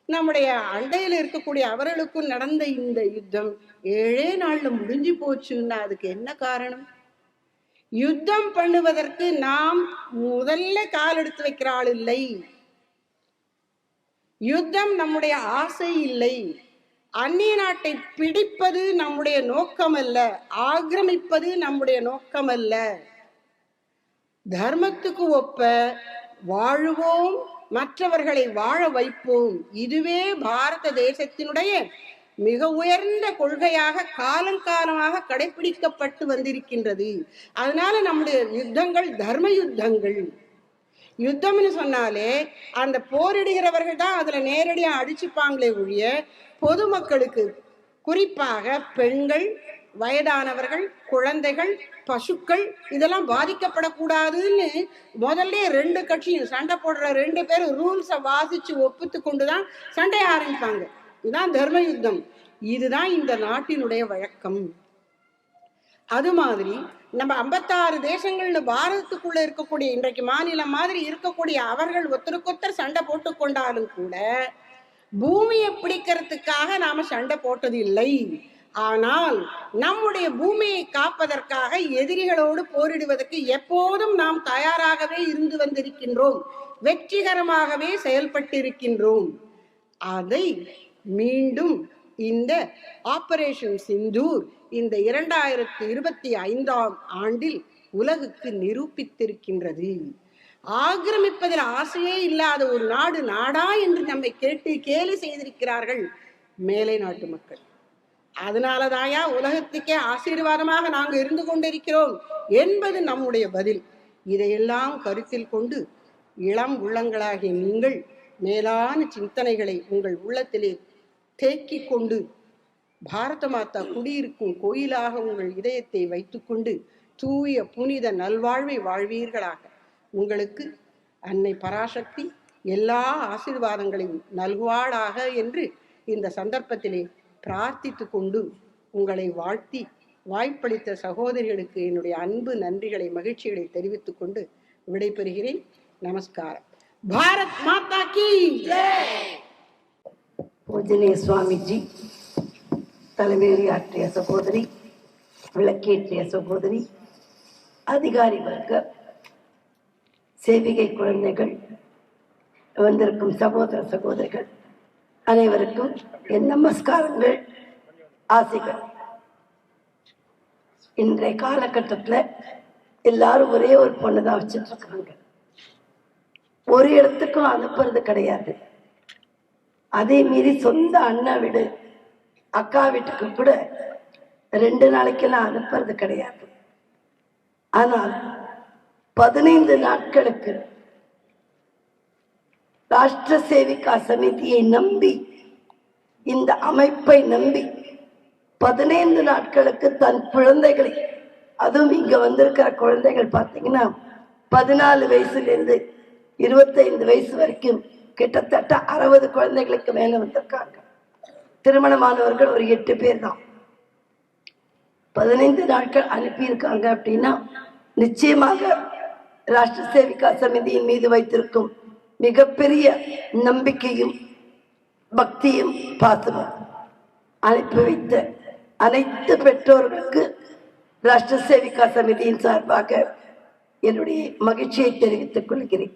Speaker 6: நம்முடைய அண்டையில் இருக்கக்கூடிய அவர்களுக்கும் நடந்த இந்த யுத்தம் 7 நாள்ல முடிஞ்சு போச்சுன்னா அதுக்கு என்ன காரணம்? யுத்தம் பண்ணுவதற்கு நாம் முதல்ல கால் எடுத்து வைக்கிற ஆள் இல்லை. யுத்தம் நம்முடைய ஆசை இல்லை. அந்நிய நாட்டை பிடிப்பது நம்முடைய நோக்கம் அல்ல, ஆக்கிரமிப்பது நம்முடைய நோக்கம் அல்ல. தர்மத்துக்கு ஒப்ப வாழுவோம், மற்றவர்களை வாழ வைப்போம். இதுவே பாரத தேசத்தினுடைய மிக உயர்ந்த கொள்கையாக காலங்காலமாக கடைபிடிக்கப்பட்டு வந்திருக்கின்றது. அதனால நம்முடைய யுத்தங்கள் தர்ம யுத்தங்கள். யுத்தம்னு சொன்னாலே அந்த போரிடுகிறவர்கள் தான் அதுல நேரடியா அடிச்சுப்பாங்களே ஒழிய பொதுமக்களுக்கு, குறிப்பாக பெண்கள், வயதானவர்கள், குழந்தைகள், பசுக்கள் இதெல்லாம் பாதிக்கப்படக்கூடாதுன்னு முதல்ல 2 கட்சியும் சண்டை போடுற 2 பேரும் ரூல்ஸை வாசிச்சு ஒப்புத்து கொண்டுதான் சண்டை ஆரம்பிப்பாங்க. இதுதான் தர்ம யுத்தம். இதுதான் இந்த நாட்டினுடைய வழக்கம். அது மாதிரி நம்ம 56 தேசங்கள்னு பாரதத்துக்குள்ள இருக்கக்கூடிய இன்றைக்கு மாநிலம் மாதிரி இருக்கக்கூடிய அவர்கள் ஒருத்தருக்கொத்தர் சண்டை போட்டு கொண்டாலும் கூட பூமியை பிடிக்கிறதுக்காக நாம சண்டை போட்டது இல்லை. ஆனால் நம்முடைய பூமியை காப்பதற்காக எதிரிகளோடு போரிடுவதற்கு எப்போதும் நாம் தயாராகவே இருந்து வந்திருக்கின்றோம், வெற்றிகரமாகவே செயல்பட்டிருக்கின்றோம். அதை மீண்டும் இந்த ஆபரேஷன் சிந்தூர் இந்த 2025ஆம் ஆண்டில் உலகுக்கு நிரூபித்திருக்கின்றது. ஆக்கிரமிப்பதில் ஆசையே இல்லாத ஒரு நாடு நாடா என்று நம்மை கேட்டு கேலி செய்திருக்கிறார்கள் மேலை நாட்டு மக்கள். அதனாலதாயா உலகத்துக்கே ஆசீர்வாதமாக நாங்கள் இருந்து கொண்டிருக்கிறோம் என்பது நம்முடைய பதில். இதையெல்லாம் கருத்தில் கொண்டு இளம் உள்ளங்களாகிய நீங்கள் மேலான சிந்தனைகளை உங்கள் உள்ளத்திலே தேக்கி கொண்டு பாரத மாதா குடியிருக்கும் கோயிலாக உங்கள் இதயத்தை வைத்துக்கொண்டு தூய புனித நல்வாழ்வை வாழ்வீர்களாக. உங்களுக்கு அன்னை பராசக்தி எல்லா ஆசீர்வாதங்களையும் நல்வாளாக என்று இந்த சந்தர்ப்பத்திலே பிரார்த்தித்து கொண்டு உங்களை வாழ்த்தி வாய்ப்பளித்த சகோதரிகளுக்கு என்னுடைய அன்பு நன்றிகளை, மகிழ்ச்சிகளை தெரிவித்துக் கொண்டு விடைபெறுகிறேன். நமஸ்காரம். பாரத் மாதா கி ஜெய்.
Speaker 7: பூஜனீய சுவாமிஜி, தலைமையாற்றிய சகோதரி, விளக்கேற்றிய சகோதரி, அதிகாரி வர்க்க, சேவிகை குழந்தைகள், வந்திருக்கும் சகோதர சகோதரிகள் அனைவருக்கும் என் நமஸ்காரங்கள், ஆசைகள். இன்றைய காலகட்டத்தில் எல்லாரும் ஒரே ஒரு பொண்ணு தான் வச்சுட்டு இருக்காங்க. ஒரு இடத்துக்கும் அனுப்புறது கிடையாது. அதே மீறி சொந்த அண்ணா வீடு, அக்கா வீட்டுக்கு கூட 2 நாளைக்கெல்லாம் அனுப்புறது கிடையாது. ஆனால் 15 நாட்களுக்கு ராஷ்டிர சேவிகா சமிதியை நம்பி, இந்த அமைப்பை நம்பி 15 நாட்களுக்கு தன் குழந்தைகளை, அதுவும் இங்க வந்திருக்கிற குழந்தைகள் பார்த்தீங்கன்னா 14 வயசுலேருந்து 25 வயசு வரைக்கும் கிட்டத்தட்ட 60 குழந்தைகளுக்கு மேல வந்திருக்காங்க. திருமணமானவர்கள் ஒரு 8 பேர் தான். 15 நாட்கள் அனுப்பியிருக்காங்க அப்படின்னா நிச்சயமாக ராஷ்டிர சேவிகா சமிதியின் மீது வைத்திருக்கும் மிகப்பெரிய நம்பிக்கையும் பக்தியும் பாசமும். அனுப்பி வைத்த அனைத்து பெற்றோர்களுக்கு ராஷ்டிர சேவிகா சமிதியின் சார்பாக என்னுடைய மகிழ்ச்சியை தெரிவித்துக் கொள்கிறேன்.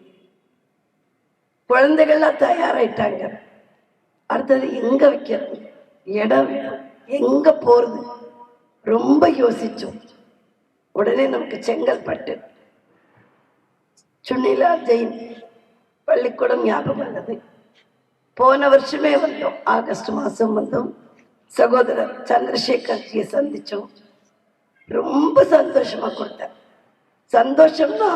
Speaker 7: குழந்தைகள்லாம் தயாராயிட்டாங்க. அடுத்தது எங்க வைக்கிறது, இடம் எங்க போறது ரொம்ப யோசிச்சோம். உடனே நமக்கு செங்கல்பட்டு சுனிலா ஜெயின் பள்ளிக்கூடம் ஞாபகம் வந்தது. போன வருஷமே வந்தோம், ஆகஸ்ட் மாதம் வந்தோம். சகோதரர் சந்திரசேகர்ஜியை சந்திச்சோம். ரொம்ப சந்தோஷமா கொடுத்தார். சந்தோஷம்னா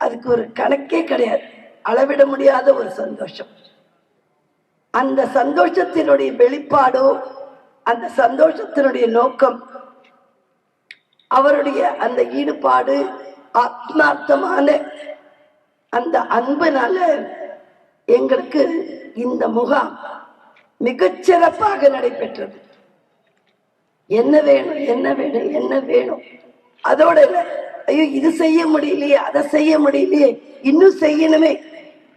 Speaker 7: அதுக்கு ஒரு கணக்கே கிடையாது, அளவிட முடியாத ஒரு சந்தோஷம். அந்த சந்தோஷத்தினுடைய வெளிப்பாடோ, அந்த சந்தோஷத்தினுடைய நோக்கம், அவருடைய அந்த ஈடுபாடு, ஆத்மார்த்தமான அந்த அன்புனால எங்களுக்கு இந்த முகாம் மிகச்சிறப்பாக நடைபெற்றது. என்ன வேணும், என்ன வேணும், என்ன வேணும், அதோட ஐயோ இது செய்ய முடியலையே, அதை செய்ய முடியலையே, இன்னும் செய்யணுமே,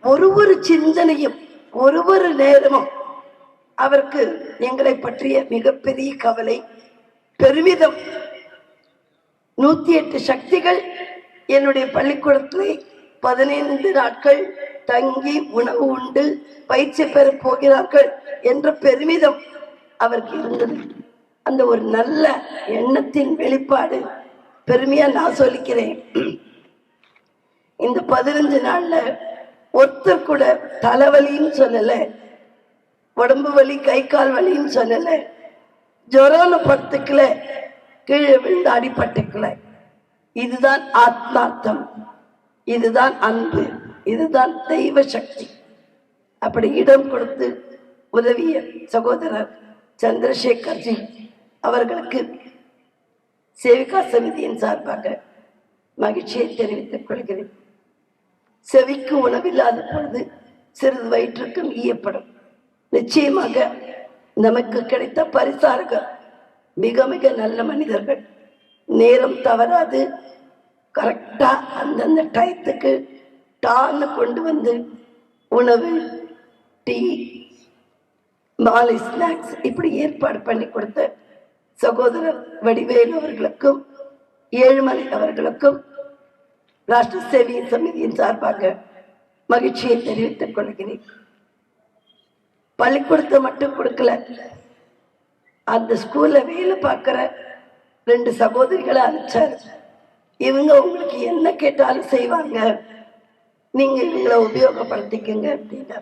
Speaker 7: ஒரு சிந்தனையும் ஒரு நேரமும் அவருக்கு எங்களை பற்றிய மிகப்பெரிய கவலை, பெருமிதம். 108 சக்திகள் என்னுடைய பள்ளிக்கூடத்திலே 15 நாட்கள் தங்கி உணவு உண்டு பயிற்சி பெற போகிறார்கள் என்ற பெருமிதம் அவருக்கு இருந்தது. அந்த ஒரு நல்ல எண்ணத்தின் வெளிப்பாடு பெருமையா நான் சொல்லிக்கிறேன். இந்த 15 நாள்ல ஒருத்தர் கூட தலைவலின்னு சொல்லல, உடம்பு வலி கை கால் வலின்னு சொல்லல, ஜொரம்னு படுத்துக்கல, கீழே விழுந்து அடிபட்டுக்கல. இதுதான் ஆத்மார்த்தம், இதுதான் அன்பு, இதுதான் தெய்வ சக்தி. அப்படி இடம் கொடுத்து உதவிய சகோதரர் சந்திரசேகர்ஜி அவர்களுக்கு சேவிகா சமிதியின் சார்பாக மகிழ்ச்சியை தெரிவித்துக் கொள்கிறேன். செவிக்கு உணவில்லாத பொழுது சிறிது வயிற்றுக்கும் ஈயப்படும். நிச்சயமாக நமக்கு கிடைத்த பரிசார்கள் மிக மிக நல்ல மனிதர்கள். நேரம் தவறாது கரெக்டா அந்தந்த டயத்துக்கு டான்னு கொண்டு வந்து உணவு, டீ, மாலை ஸ்நாக்ஸ் இப்படி ஏற்பாடு பண்ணி கொடுத்த சகோதரர் வடிவேலு அவர்களுக்கும் ஏழுமலை அவர்களுக்கும் ராஷ்டிர சேவை சமிதியின் சார்பாக மகிழ்ச்சியை தெரிவித்துக் கொள்கிறேன். பள்ளிக்கூடத்தை மட்டும் கொடுக்கல, அந்த ஸ்கூல்ல வேலை பார்க்கிற 2 சகோதரிகளை அனுப்பிச்சாரு. இவங்க உங்களுக்கு என்ன கேட்டாலும் செய்வாங்க, நீங்க இவங்களை உபயோகப்படுத்திக்கங்க அப்படின்னா.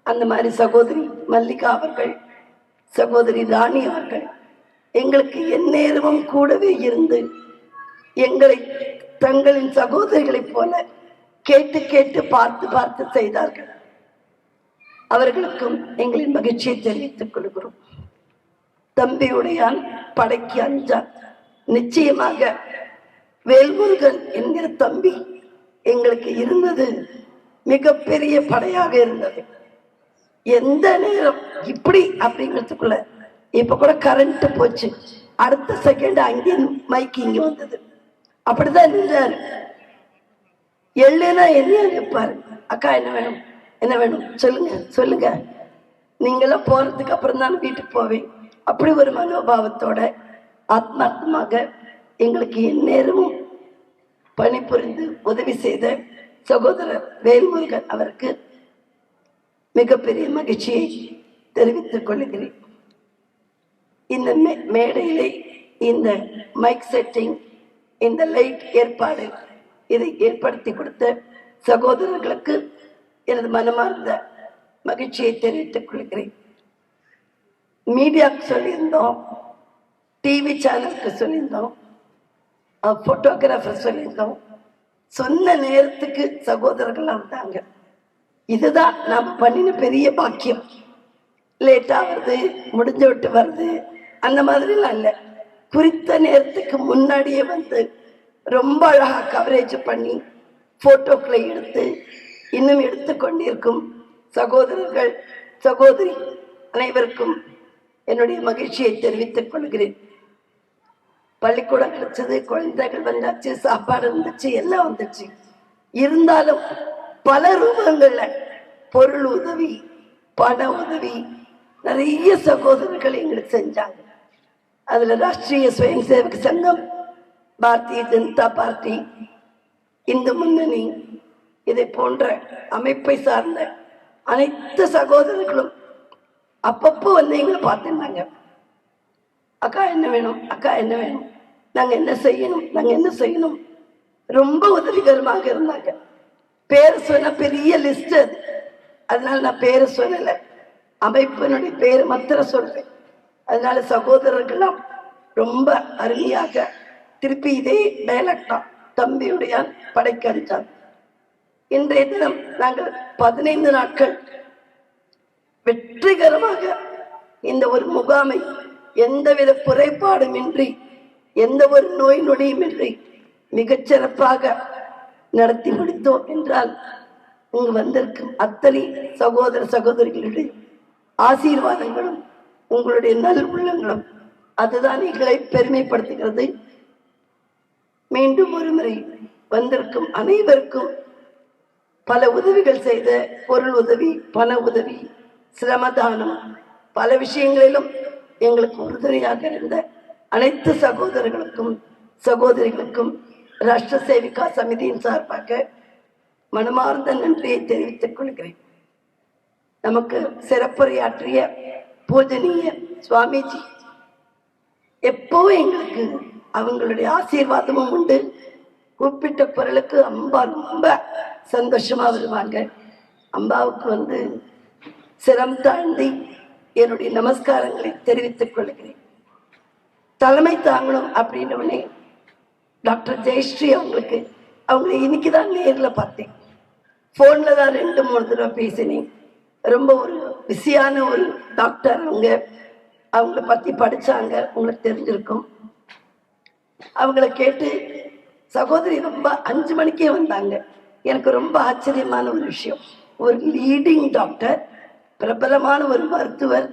Speaker 7: அந்த மாதிரி சகோதரி மல்லிகா அவர்கள், சகோதரி ராணி அவர்கள் எங்களுக்கு எந்நேரமும் கூடவே இருந்து எங்களை தங்களின் சகோதரிகளைப் போல கேட்டு கேட்டு பார்த்து பார்த்து செய்தார்கள். அவர்களுக்கும் எங்களின் மகிழ்ச்சியை தெரிவித்துக் கொள்கிறோம். தம்பியுடையான் படைக்கு அஞ்சான். நிச்சயமாக வேல்முருகன் என்கிற தம்பி எங்களுக்கு இருந்தது மிகப்பெரிய படையாக இருந்தது. எந்த நேரம் இப்படி அப்படிங்கிறதுக்குள்ள இப்ப கூட கரண்ட் போச்சு, அடுத்த செகண்ட் அங்கே மைக்கு இங்க வந்தது. அப்படிதான் நின்றாரு. எள்ளுனா என்ன நிற்பாரு, அக்கா என்ன வேணும், என்ன வேணும் சொல்லுங்க சொல்லுங்க, நீங்களாம் போறதுக்கு அப்புறம் தான் வீட்டுக்கு போவேன். அப்படி ஒரு மனோபாவத்தோட ஆத்மார்த்தமாக எங்களுக்கு எந்நேரமும் பணிபுரிந்து உதவி செய்த சகோதரர் வேல்முருகன் அவருக்கு மிகப்பெரிய மகிழ்ச்சியை தெரிவித்துக் கொள்கிறேன். இந்த மேடையிலே இந்த மைக் செட்டிங், இந்த லைட் ஏற்பாடு, இதை ஏற்படுத்தி கொடுத்த சகோதரர்களுக்கு எனது மனமார்ந்த மகிழ்ச்சியை தெரிவித்துக் கொள்கிறேன். மீடியாவுக்கு சொல்லியிருந்தோம், டிவி சேனலுக்கு சொல்லியிருந்தோம், போட்டோகிராஃபர் சொல்லியிருந்தோம். சொன்ன நேரத்துக்கு சகோதரர்கள் வந்தாங்க. இதுதான் நாம் பண்ணின பெரிய பாக்கியம். லேட்டா வருது, முடிஞ்ச விட்டு வருது, அந்த மாதிரிலாம் இல்லை. குறித்த நேரத்துக்கு முன்னாடியே வந்து ரொம்ப அழகா கவரேஜ் பண்ணி போட்டோக்களை எடுத்து இன்னும் எடுத்து கொண்டிருக்கும் சகோதரர்கள் சகோதரி அனைவருக்கும் என்னுடைய மகிழ்ச்சியை தெரிவித்துக் கொள்கிறேன். பள்ளிக்கூடம் கிடைச்சது, குழந்தைகள் வந்தாச்சு, சாப்பாடு வந்துச்சு, எல்லாம் வந்துச்சு. இருந்தாலும் பல ரூபங்கள்ல பொருள் உதவி, பண உதவி நிறைய சகோதரர்கள் எங்களுக்கு செஞ்சாங்க. அதுல ராஷ்டிரிய சுயம் சேவக சங்கம், பாரதிய ஜனதா பார்ட்டி, இந்து முன்னணி, இதை போன்ற அமைப்பை சார்ந்த அனைத்து சகோதரர்களும் அப்பப்போ வந்து எங்களை பார்த்துருந்தாங்க. அக்கா என்ன வேணும், அக்கா என்ன வேணும், நாங்க என்ன செய்யணும், நாங்க என்ன செய்யணும், ரொம்ப உதவிகரமாக இருந்தாங்க. பேர் சொன்ன பெரிய லிஸ்ட் அது, அதனால நான் பேரை சொல்லலை, அமைப்பினுடைய பேர் மாத்திரம் சொல்றேன். அதனால சகோதரர்கள்லாம் ரொம்ப அருமையாக திருப்பி இதே டைலாக் தான் தம்பியுடையான் படைக்கஞ்சான். இன்றைய தினம் நாங்கள் 15 நாட்கள் வெற்றிகரமாக இந்த ஒரு முகாமை எந்தவித குறைபாடுமின்றி எந்த ஒரு நோய் நொடியுமின்றி மிகச்சிறப்பாக நடத்தி முடித்தோம் என்றால் இங்கு வந்திருக்கும் அத்தனை சகோதர சகோதரிகளுடைய ஆசீர்வாதங்களும் உங்களுடைய நல் உள்ளங்களும் அதுதான் எங்களை பெருமைப்படுத்துகிறது. மீண்டும் ஒரு முறை வந்திருக்கும் அனைவருக்கும் பல உதவிகள் செய்த பொருள் உதவி, பண உதவி, சிரமதானம், பல விஷயங்களிலும் எங்களுக்கு உறுதுணையாக இருந்த அனைத்து சகோதரர்களுக்கும் சகோதரிகளுக்கும் ராஷ்டிர சேவிகா சமிதியின் சார்பாக மனமார்ந்த நன்றியை தெரிவித்துக் கொள்கிறேன். நமக்கு சிறப்புரையாற்றிய பூஜனீய சுவாமிஜி எப்பவும் எங்களுக்கு அவங்களுடைய ஆசீர்வாதமும் உண்டு. கூப்பிட்ட குரலுக்கு அம்பா ரொம்ப சந்தோஷமா வருவாங்க. அம்பாவுக்கு சிரம் தாண்டி என்னுடைய நமஸ்காரங்களை தெரிவித்துக் கொள்கிறேன். தலைமை தாங்கணும் அப்படின்னு டாக்டர் ஜெயஸ்ரீ அவங்களை இன்னைக்கு தான் நேரில் பார்த்தேன். ஃபோனில் தான் 2-3 தடவை பேசினேன். ரொம்ப ஒரு பிஸியான ஒரு டாக்டர். அவங்கள பற்றி படித்தாங்க, உங்களுக்கு தெரிஞ்சிருக்கும். அவங்கள கேட்டு சகோதரி ரொம்ப 5 மணிக்கே வந்தாங்க. எனக்கு ரொம்ப ஆச்சரியமான ஒரு விஷயம், ஒரு லீடிங் டாக்டர், பிரபலமான ஒரு மருத்துவர்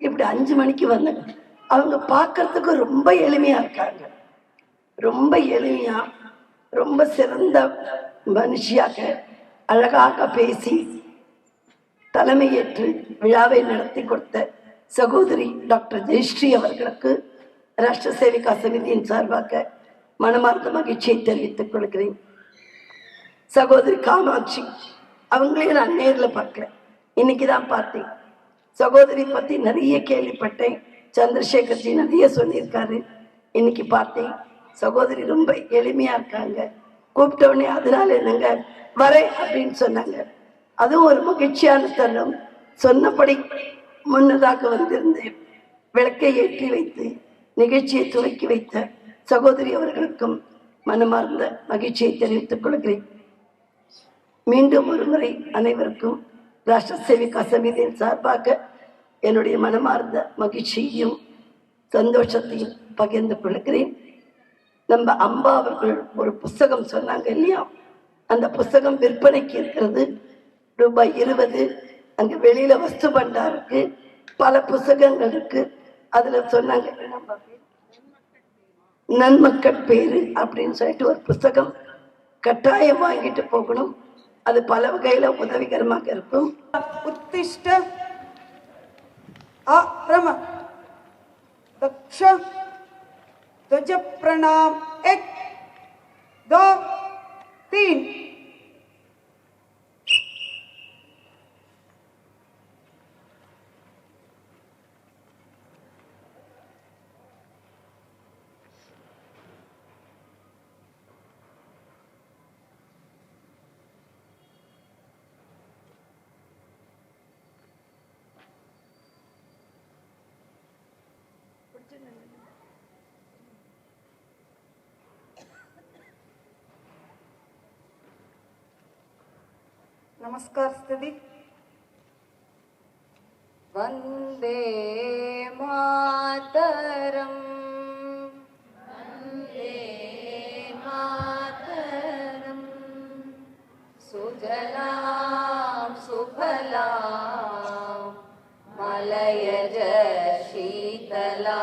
Speaker 7: இப்படி 5 மணிக்கு வந்தாங்க. அவங்க பார்க்கறதுக்கு ரொம்ப எளிமையா இருக்காங்க, ரொம்ப எளிமையா, ரொம்ப சிறந்த மனுஷியாக அழகாக பேசி தலைமையேற்று விழாவை நடத்தி கொடுத்த சகோதரி டாக்டர் ஜெயஸ்ரீ அவர்களுக்கு ராஷ்டிர சேவிகா சமிதியின் சார்பாக மனமார்ந்த மகிழ்ச்சியை தெரிவித்துக் கொள்கிறேன். சகோதரி காமாட்சி அவங்களையும் நான் நேரில் பார்க்கல, இன்னைக்கு தான் பார்த்தேன். சகோதரி பற்றி நிறைய கேள்விப்பட்டேன். சந்திரசேகர்ஜி நிறைய சொல்லியிருக்காரு, இன்னைக்கு பார்த்தேன். சகோதரி ரொம்ப எளிமையா இருக்காங்க. கூப்பிட்டவுடனே அதனால என்னங்க வரேன் அப்படின்னு சொன்னாங்க. அதுவும் ஒரு மகிழ்ச்சியான தருணம். சொன்னபடி முன்னதாக வந்திருந்து விளக்கை ஏற்றி வைத்து நிகழ்ச்சியை துவக்கி வைத்த சகோதரி அவர்களுக்கும் மனமார்ந்த மகிழ்ச்சியை தெரிவித்துக் கொள்கிறேன். மீண்டும் ஒரு முறை அனைவருக்கும் ராஷ்டிர சேவிகா சமிதியின் சார்பாக என்னுடைய மனமார்ந்த மகிழ்ச்சியையும் சந்தோஷத்தையும் பகிர்ந்து கொள்கிறேன். நம்ம அம்பா அவர்கள் ஒரு புஸ்தகம் சொன்னாங்க இல்லையா, அந்த புஸ்தகம் விற்பனைக்கு இருக்கிறது, ரூபாய் 20. அங்க வெளியில வஸ்து பண்டாருக்கு பல புஸ்தகங்கள் இருக்கு. அதுல சொன்னாங்க நன்மக்கள் பேரு அப்படின்னு சொல்லிட்டு ஒரு புஸ்தகம் கட்டாயம் வாங்கிட்டு போகணும். அது பல வகையில உதவிகரமாக இருக்கும்.
Speaker 2: உத்திஷ்ட ஆரம தக்ஷ துவஜ பிரணாம் 1 2 3. नमस्कार स्थिति.
Speaker 4: वन्दे मातरम् वन्दे मातरम् सुजलां सुफलां मलयज शीतलां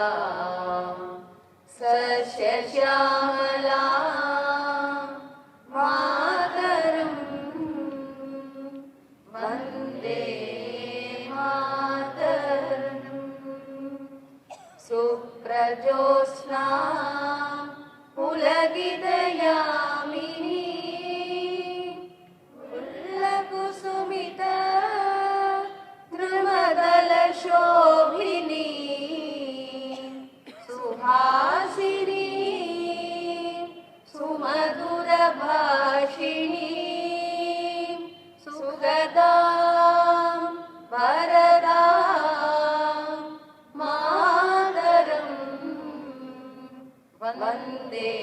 Speaker 4: सस्यश्यामलां मातरम् वन्दे मातरम् सुप्रजोत्स्ना पुलकितयामिनी उल्लकुसुमित द्रुमदलशोभिनी सुहासिनी सुमधुरभाषिणी सुगदां वरदां मातरं वन्दे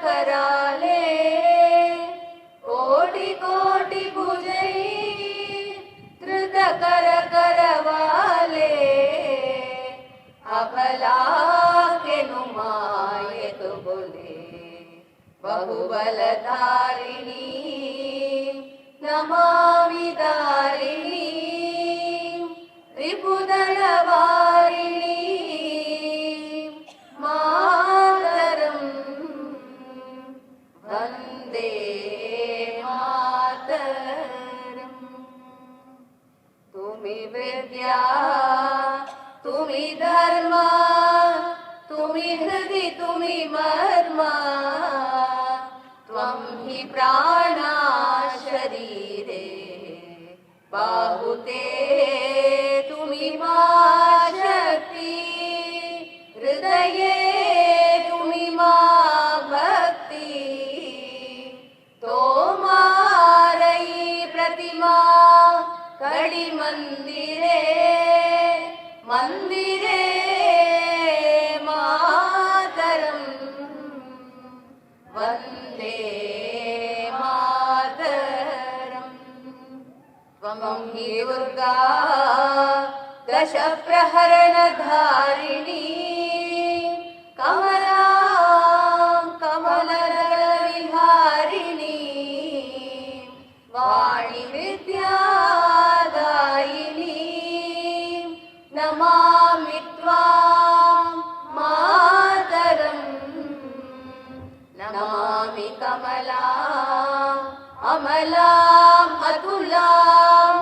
Speaker 4: कराले कोटि कोटि भुजै धृत कर करवाले अबला के नुमाए तो बोले बहुबलधारिणी नमामि दारिणी रिपुदलवारिणी मातरम् वन्दे मातरम्। तुमि विद्या तुमि धर्म तुमि हृदि तुमि मर्म त्वं हि प्राणा शरीरे बाहुते तुमि मा शक्ति हृदये तुमि मा भक्ति तोमारयि प्रतिमा कड़ी मंदिरे मंदिरे मातरम् वन्दे मातरम्। त्वं हि दुर्गा दश प्रहरणधारिणी कमलां कमलदलविहारिणी वाणी विद्यादायिनी नमामि त्वां मातरम्। नमामि कमलां अमलां अतुलां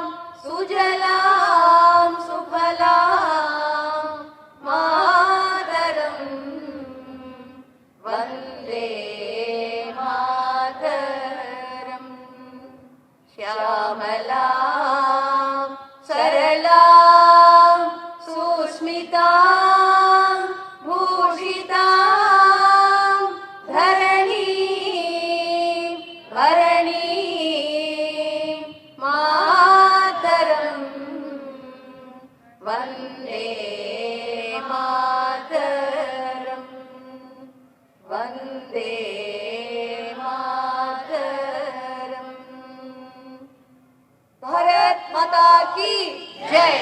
Speaker 4: सुजलां सुफलां मातरम् वन्दे मातरम्। श्यामलां सरलां सुस्मितां भूषितां धरणी भरणी मातरम् वन्दे मातरम् वन्दे मातरम्। भारत माता की जय।